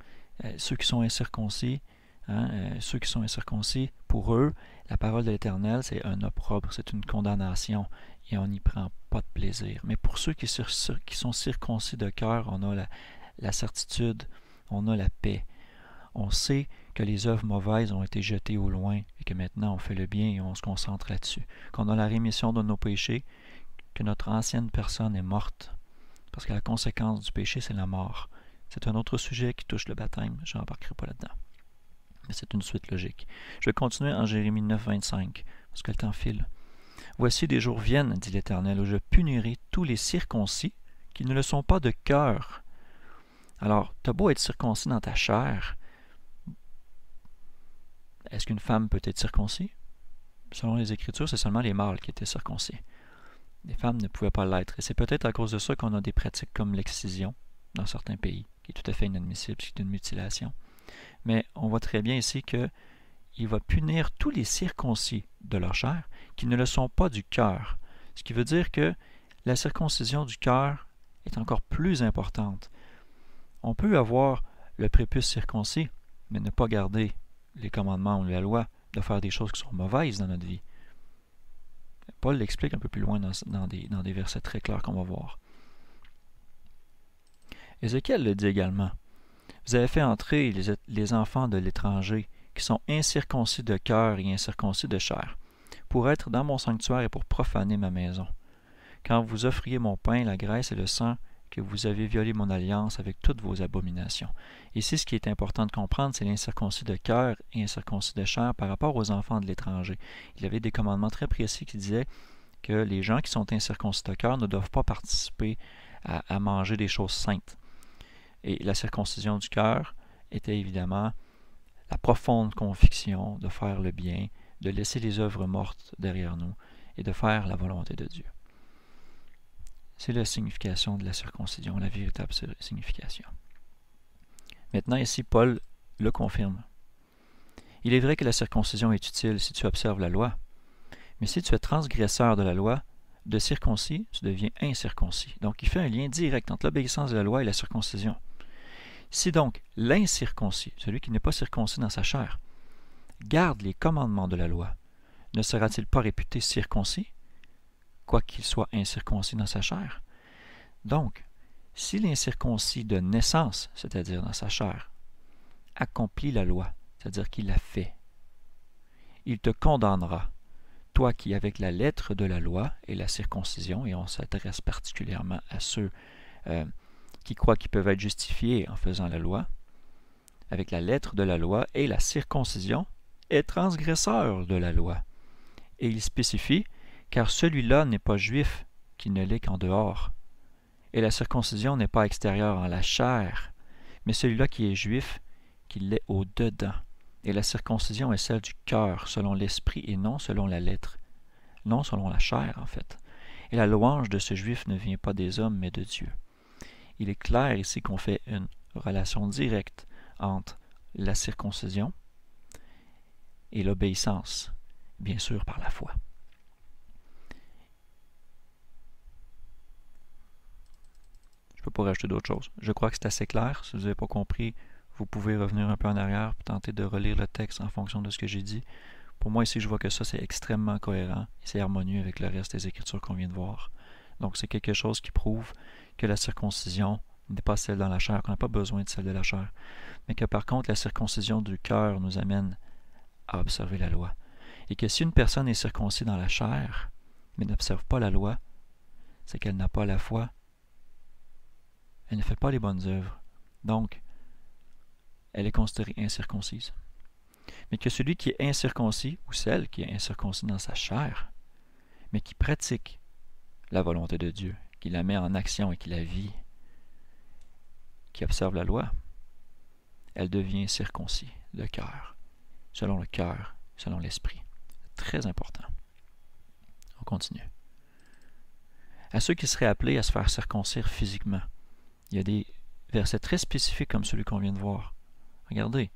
ceux qui sont incirconcis, pour eux, la parole de l'Éternel, c'est un opprobre, c'est une condamnation, et on n'y prend pas de plaisir. Mais pour ceux qui sont circoncis de cœur, on a la certitude, on a la paix. On sait que les œuvres mauvaises ont été jetées au loin et que maintenant on fait le bien et on se concentre là-dessus. Qu'on a la rémission de nos péchés, que notre ancienne personne est morte. Parce que la conséquence du péché, c'est la mort. C'est un autre sujet qui touche le baptême, je n'embarquerai pas là-dedans. Mais c'est une suite logique. Je vais continuer en Jérémie 9, 25, parce que le temps file. « Voici des jours viennent, dit l'Éternel, où je punirai tous les circoncis qui ne le sont pas de cœur. » Alors, tu as beau être circoncis dans ta chair, est-ce qu'une femme peut être circoncis? Selon les Écritures, c'est seulement les mâles qui étaient circoncis. Les femmes ne pouvaient pas l'être. Et c'est peut-être à cause de ça qu'on a des pratiques comme l'excision dans certains pays, qui est tout à fait inadmissible, c'est une mutilation. Mais on voit très bien ici qu'il va punir tous les circoncis de leur chair qui ne le sont pas du cœur. Ce qui veut dire que la circoncision du cœur est encore plus importante. On peut avoir le prépuce circoncis, mais ne pas garder les commandements ou la loi de faire des choses qui sont mauvaises dans notre vie. Paul l'explique un peu plus loin dans des versets très clairs qu'on va voir. Ézéchiel le dit également. « Vous avez fait entrer les enfants de l'étranger qui sont incirconcis de cœur et incirconcis de chair, pour être dans mon sanctuaire et pour profaner ma maison. Quand vous offriez mon pain, la graisse et le sang, que vous avez violé mon alliance avec toutes vos abominations. » Ici, ce qui est important de comprendre, c'est l'incirconcis de cœur et incirconcis de chair par rapport aux enfants de l'étranger. Il y avait des commandements très précis qui disaient que les gens qui sont incirconcis de cœur ne doivent pas participer à manger des choses saintes. Et la circoncision du cœur était évidemment la profonde conviction de faire le bien, de laisser les œuvres mortes derrière nous et de faire la volonté de Dieu. C'est la signification de la circoncision, la véritable signification. Maintenant, ici, Paul le confirme. Il est vrai que la circoncision est utile si tu observes la loi, mais si tu es transgresseur de la loi, de circoncis, tu deviens incirconcis. Donc, il fait un lien direct entre l'obéissance de la loi et la circoncision. Si donc l'incirconcis, celui qui n'est pas circoncis dans sa chair, garde les commandements de la loi, ne sera-t-il pas réputé circoncis, quoiqu'il soit incirconcis dans sa chair? Donc, si l'incirconcis de naissance, c'est-à-dire dans sa chair, accomplit la loi, c'est-à-dire qu'il l'a fait, il te condamnera, toi qui avec la lettre de la loi et la circoncision, et on s'adresse particulièrement à ceux qui croient qu'ils peuvent être justifiés en faisant la loi, avec la lettre de la loi et la circoncision, est transgresseur de la loi. Et il spécifie, car celui-là n'est pas juif qui ne l'est qu'en dehors. Et la circoncision n'est pas extérieure en la chair, mais celui-là qui est juif, qui l'est au-dedans. Et la circoncision est celle du cœur, selon l'esprit et non selon la lettre. Non selon la chair, en fait. Et la louange de ce juif ne vient pas des hommes, mais de Dieu. Il est clair ici qu'on fait une relation directe entre la circoncision et l'obéissance, bien sûr par la foi. Je ne peux pas rajouter d'autres choses. Je crois que c'est assez clair. Si vous n'avez pas compris, vous pouvez revenir un peu en arrière et tenter de relire le texte en fonction de ce que j'ai dit. Pour moi, ici, je vois que ça, c'est extrêmement cohérent et c'est harmonieux avec le reste des Écritures qu'on vient de voir. Donc, c'est quelque chose qui prouve que la circoncision n'est pas celle dans la chair, qu'on n'a pas besoin de celle de la chair, mais que par contre, la circoncision du cœur nous amène à observer la loi. Et que si une personne est circoncis dans la chair, mais n'observe pas la loi, c'est qu'elle n'a pas la foi, elle ne fait pas les bonnes œuvres. Donc, elle est considérée incirconcise. Mais que celui qui est incirconcis, ou celle qui est incirconcis dans sa chair, mais qui pratique la volonté de Dieu, qui la met en action et qui la vit, qui observe la loi, elle devient circoncis de cœur, selon l'esprit. Très important. On continue. À ceux qui seraient appelés à se faire circoncire physiquement, il y a des versets très spécifiques comme celui qu'on vient de voir. Regardez,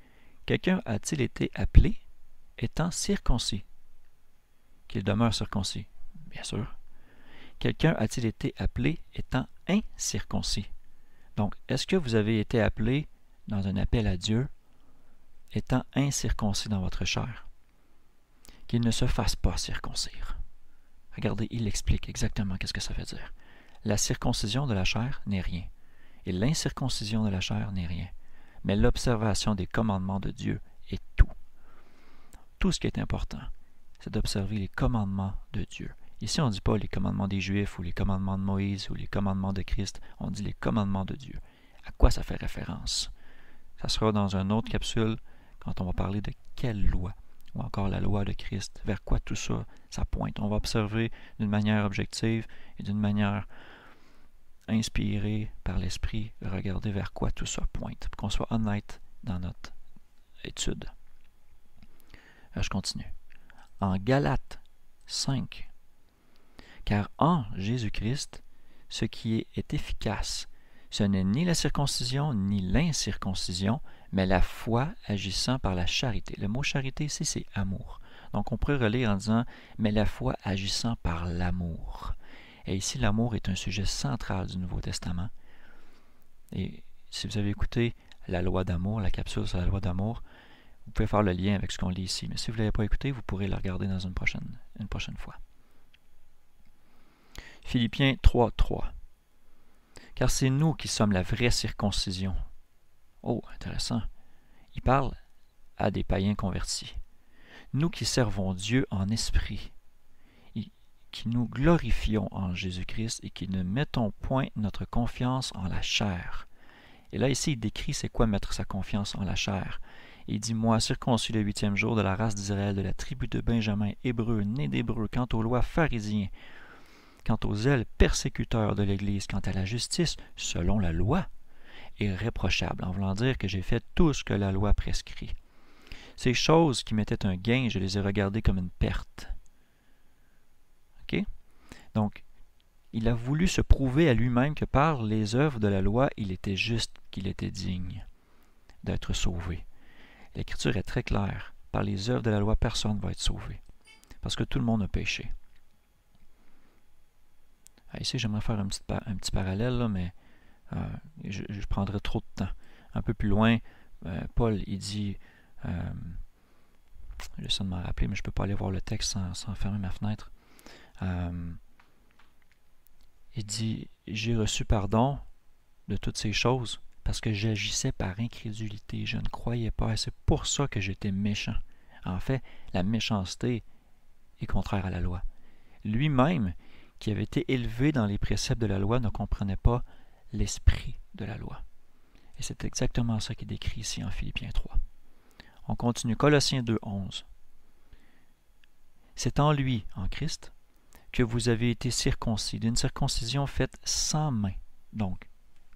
quelqu'un a-t-il été appelé étant circoncis, qu'il demeure circoncis? Bien sûr. Quelqu'un a-t-il été appelé étant incirconcis? Donc, est-ce que vous avez été appelé dans un appel à Dieu étant incirconcis dans votre chair? Qu'il ne se fasse pas circoncire. Regardez, il explique exactement qu'est-ce que ça veut dire. La circoncision de la chair n'est rien, et l'incirconcision de la chair n'est rien, mais l'observation des commandements de Dieu est tout. Tout ce qui est important, c'est d'observer les commandements de Dieu. Ici, on ne dit pas les commandements des Juifs ou les commandements de Moïse ou les commandements de Christ, on dit les commandements de Dieu. À quoi ça fait référence? Ça sera dans une autre capsule quand on va parler de quelle loi, ou encore la loi de Christ, vers quoi tout ça, ça pointe. On va observer d'une manière objective et d'une manière inspirée par l'Esprit, regarder vers quoi tout ça pointe, pour qu'on soit honnête dans notre étude. Je continue. En Galates 5, car en Jésus-Christ, ce qui est efficace, ce n'est ni la circoncision ni l'incirconcision, mais la foi agissant par la charité. Le mot charité ici, c'est amour. Donc on pourrait relire en disant, mais la foi agissant par l'amour. Et ici, l'amour est un sujet central du Nouveau Testament. Et si vous avez écouté la loi d'amour, la capsule sur la loi d'amour, vous pouvez faire le lien avec ce qu'on lit ici. Mais si vous ne l'avez pas écouté, vous pourrez le regarder dans une prochaine fois. Philippiens 3:3. Car c'est nous qui sommes la vraie circoncision. Oh, intéressant. Il parle à des païens convertis. Nous qui servons Dieu en esprit, qui nous glorifions en Jésus-Christ et qui ne mettons point notre confiance en la chair. Et là, ici, il décrit c'est quoi mettre sa confiance en la chair. Il dit, moi, circoncis le 8e jour de la race d'Israël, de la tribu de Benjamin, hébreu, né d'hébreu, quant aux lois pharisiens, quant aux zèles persécuteurs de l'Église, quant à la justice, selon la loi, irréprochable, en voulant dire que j'ai fait tout ce que la loi prescrit. Ces choses qui m'étaient un gain, je les ai regardées comme une perte. OK? Donc, Il a voulu se prouver à lui-même que par les œuvres de la loi, il était juste, qu'il était digne d'être sauvé. L'Écriture est très claire. Par les œuvres de la loi, personne ne va être sauvé. Parce que tout le monde a péché. Ici, j'aimerais faire un petit parallèle, là, mais je prendrais trop de temps. Un peu plus loin, Paul, il dit, j'essaie de m'en rappeler, mais je ne peux pas aller voir le texte sans fermer ma fenêtre. Il dit, j'ai reçu pardon de toutes ces choses parce que j'agissais par incrédulité. Je ne croyais pas et c'est pour ça que j'étais méchant. En fait, la méchanceté est contraire à la loi. Lui-même, qui avait été élevé dans les préceptes de la loi, ne comprenait pas l'esprit de la loi. Et c'est exactement ça qui est décrit ici en Philippiens 3. On continue. Colossiens 2, 11. C'est en lui, en Christ, que vous avez été circoncis, d'une circoncision faite sans main. Donc,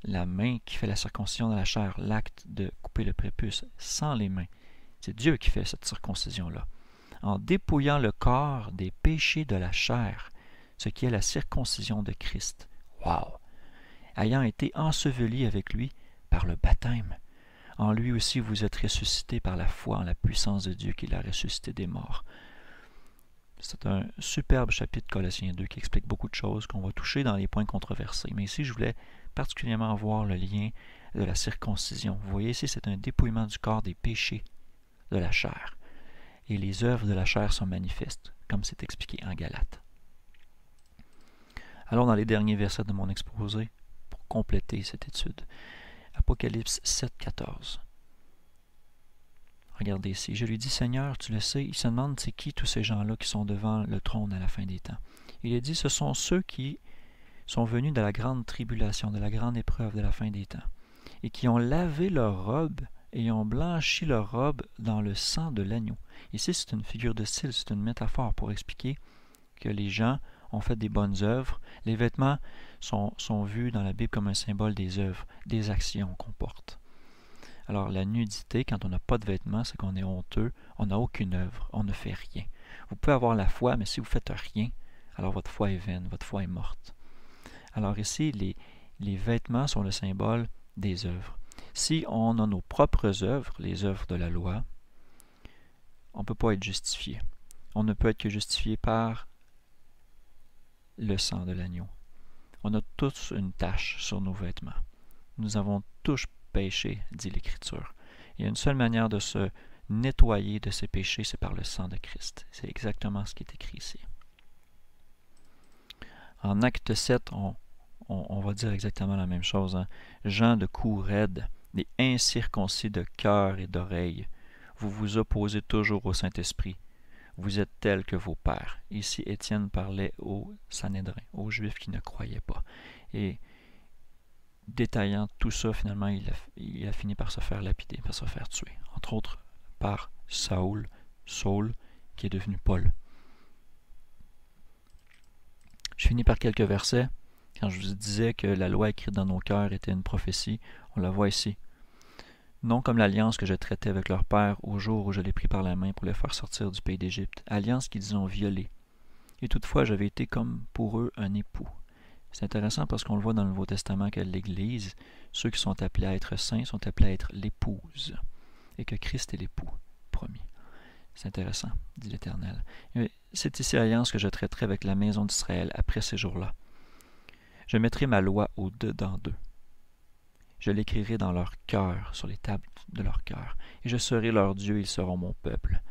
la main qui fait la circoncision de la chair, l'acte de couper le prépuce, sans les mains. C'est Dieu qui fait cette circoncision-là. En dépouillant le corps des péchés de la chair, ce qui est la circoncision de Christ. Wow! Ayant été enseveli avec lui par le baptême, en lui aussi vous êtes ressuscités par la foi en la puissance de Dieu qui l'a ressuscité des morts. C'est un superbe chapitre Colossiens 2 qui explique beaucoup de choses qu'on va toucher dans les points controversés. Mais ici, je voulais particulièrement voir le lien de la circoncision. Vous voyez ici, c'est un dépouillement du corps des péchés de la chair. Et les œuvres de la chair sont manifestes, comme c'est expliqué en Galates. Allons dans les derniers versets de mon exposé pour compléter cette étude. Apocalypse 7, 14. Regardez ici. Je lui dis, Seigneur, tu le sais, il se demande c'est qui tous ces gens-là qui sont devant le trône à la fin des temps. Il a dit, ce sont ceux qui sont venus de la grande tribulation, de la grande épreuve de la fin des temps, et qui ont lavé leurs robes et ont blanchi leurs robes dans le sang de l'agneau. Ici, c'est une figure de style, c'est une métaphore pour expliquer que les gens ont fait des bonnes œuvres. Les vêtements sont vus dans la Bible comme un symbole des œuvres, des actions qu'on porte. Alors, la nudité, quand on n'a pas de vêtements, c'est qu'on est honteux, on n'a aucune œuvre, on ne fait rien. Vous pouvez avoir la foi, mais si vous ne faites rien, alors votre foi est vaine, votre foi est morte. Alors ici, les vêtements sont le symbole des œuvres. Si on a nos propres œuvres, les œuvres de la loi, on ne peut pas être justifié. On ne peut être que justifié par le sang de l'agneau. On a tous une tache sur nos vêtements. Nous avons tous péché, dit l'Écriture. Il y a une seule manière de se nettoyer de ces péchés, c'est par le sang de Christ. C'est exactement ce qui est écrit ici. En Acte 7, on va dire exactement la même chose. Hein? Gens de cou raide, des incirconcis de cœur et d'oreille, vous vous opposez toujours au Saint-Esprit. Vous êtes tels que vos pères. Ici, Étienne parlait aux Sanhédrins, aux Juifs qui ne croyaient pas. Et détaillant tout ça, finalement, il a fini par se faire lapider, par se faire tuer. Entre autres, par Saul, qui est devenu Paul. Je finis par quelques versets. Quand je vous disais que la loi écrite dans nos cœurs était une prophétie, on la voit ici. Non comme l'alliance que je traitais avec leur père au jour où je les pris par la main pour les faire sortir du pays d'Égypte, alliance qu'ils ont violée. Et toutefois, j'avais été comme pour eux un époux. C'est intéressant parce qu'on le voit dans le Nouveau Testament que l'Église, ceux qui sont appelés à être saints, sont appelés à être l'épouse, et que Christ est l'époux promis. C'est intéressant, dit l'Éternel. C'est ici l'alliance que je traiterai avec la maison d'Israël après ces jours-là. Je mettrai ma loi au-dedans d'eux. Je l'écrirai dans leur cœur, sur les tables de leur cœur, et je serai leur Dieu, ils seront mon peuple.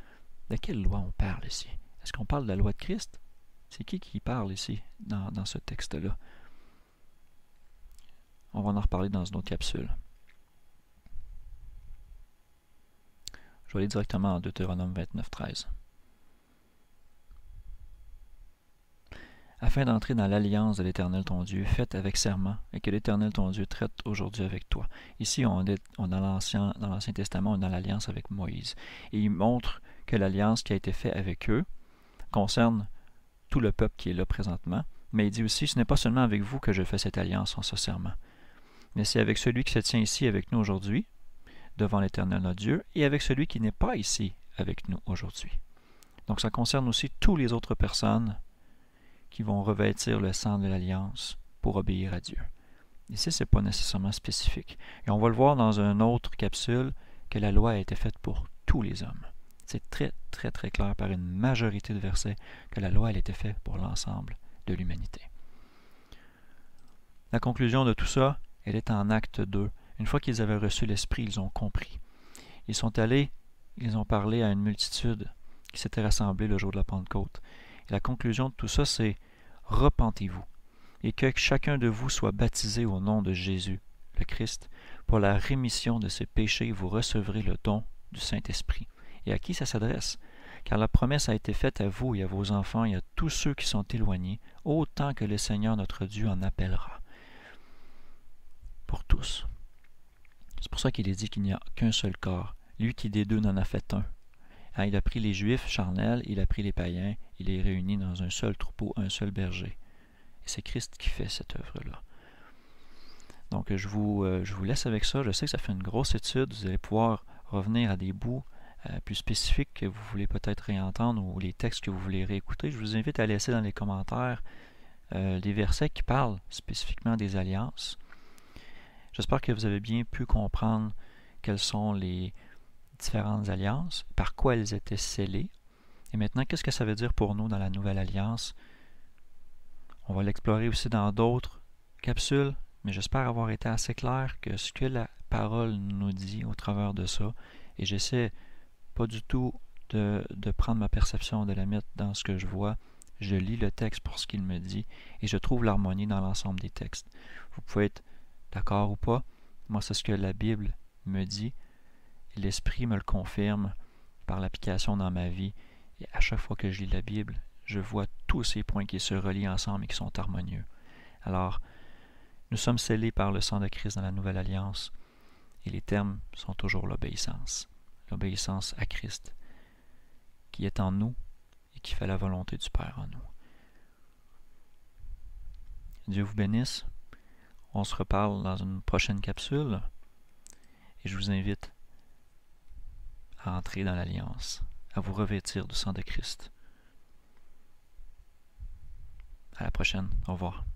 De quelle loi on parle ici? Est-ce qu'on parle de la loi de Christ? C'est qui parle ici, dans ce texte-là? On va en reparler dans une autre capsule. Je vais aller directement en Deutéronome 29, 13. Afin d'entrer dans l'alliance de l'Éternel ton Dieu, faite avec serment, et que l'Éternel ton Dieu traite aujourd'hui avec toi. Ici, on est dans l'Ancien Testament, on est dans l'alliance avec Moïse. Et il montre que l'alliance qui a été faite avec eux concerne tout le peuple qui est là présentement. Mais il dit aussi, ce n'est pas seulement avec vous que je fais cette alliance en ce serment, mais c'est avec celui qui se tient ici avec nous aujourd'hui, devant l'Éternel notre Dieu, et avec celui qui n'est pas ici avec nous aujourd'hui. Donc ça concerne aussi toutes les autres personnes qui vont revêtir le sang de l'Alliance pour obéir à Dieu. Ici, ce n'est pas nécessairement spécifique. Et on va le voir dans une autre capsule que la loi a été faite pour tous les hommes. C'est très, très, très clair par une majorité de versets que la loi elle était faite pour l'ensemble de l'humanité. La conclusion de tout ça, elle est en Acte 2. Une fois qu'ils avaient reçu l'Esprit, ils ont compris. Ils sont allés, ils ont parlé à une multitude qui s'était rassemblée le jour de la Pentecôte. Et la conclusion de tout ça, c'est « Repentez-vous et que chacun de vous soit baptisé au nom de Jésus, le Christ, pour la rémission de ses péchés, vous recevrez le don du Saint-Esprit. » Et à qui ça s'adresse? Car la promesse a été faite à vous et à vos enfants et à tous ceux qui sont éloignés, autant que le Seigneur notre Dieu en appellera. Pour tous. C'est pour ça qu'il est dit qu'il n'y a qu'un seul corps. Lui qui des deux n'en a fait un. Il a pris les Juifs charnels, il a pris les païens, il les réunit dans un seul troupeau, un seul berger. Et c'est Christ qui fait cette œuvre-là. Donc je vous laisse avec ça. Je sais que ça fait une grosse étude. Vous allez pouvoir revenir à des bouts plus spécifiques que vous voulez peut-être réentendre ou les textes que vous voulez réécouter. Je vous invite à laisser dans les commentaires les versets qui parlent spécifiquement des alliances. J'espère que vous avez bien pu comprendre quelles sont les différentes alliances, par quoi elles étaient scellées. Et maintenant, qu'est-ce que ça veut dire pour nous dans la Nouvelle Alliance? On va l'explorer aussi dans d'autres capsules, mais j'espère avoir été assez clair que ce que la parole nous dit au travers de ça, et j'essaie pas du tout de prendre ma perception, de la mettre dans ce que je vois. Je lis le texte pour ce qu'il me dit, et je trouve l'harmonie dans l'ensemble des textes. Vous pouvez être d'accord ou pas. Moi, c'est ce que la Bible me dit. L'Esprit me le confirme par l'application dans ma vie. Et à chaque fois que je lis la Bible, je vois tous ces points qui se relient ensemble et qui sont harmonieux. Alors, nous sommes scellés par le sang de Christ dans la Nouvelle Alliance. Et les termes sont toujours l'obéissance. L'obéissance à Christ, qui est en nous et qui fait la volonté du Père en nous. Dieu vous bénisse. On se reparle dans une prochaine capsule et je vous invite à entrer dans l'Alliance, à vous revêtir du sang de Christ. À la prochaine. Au revoir.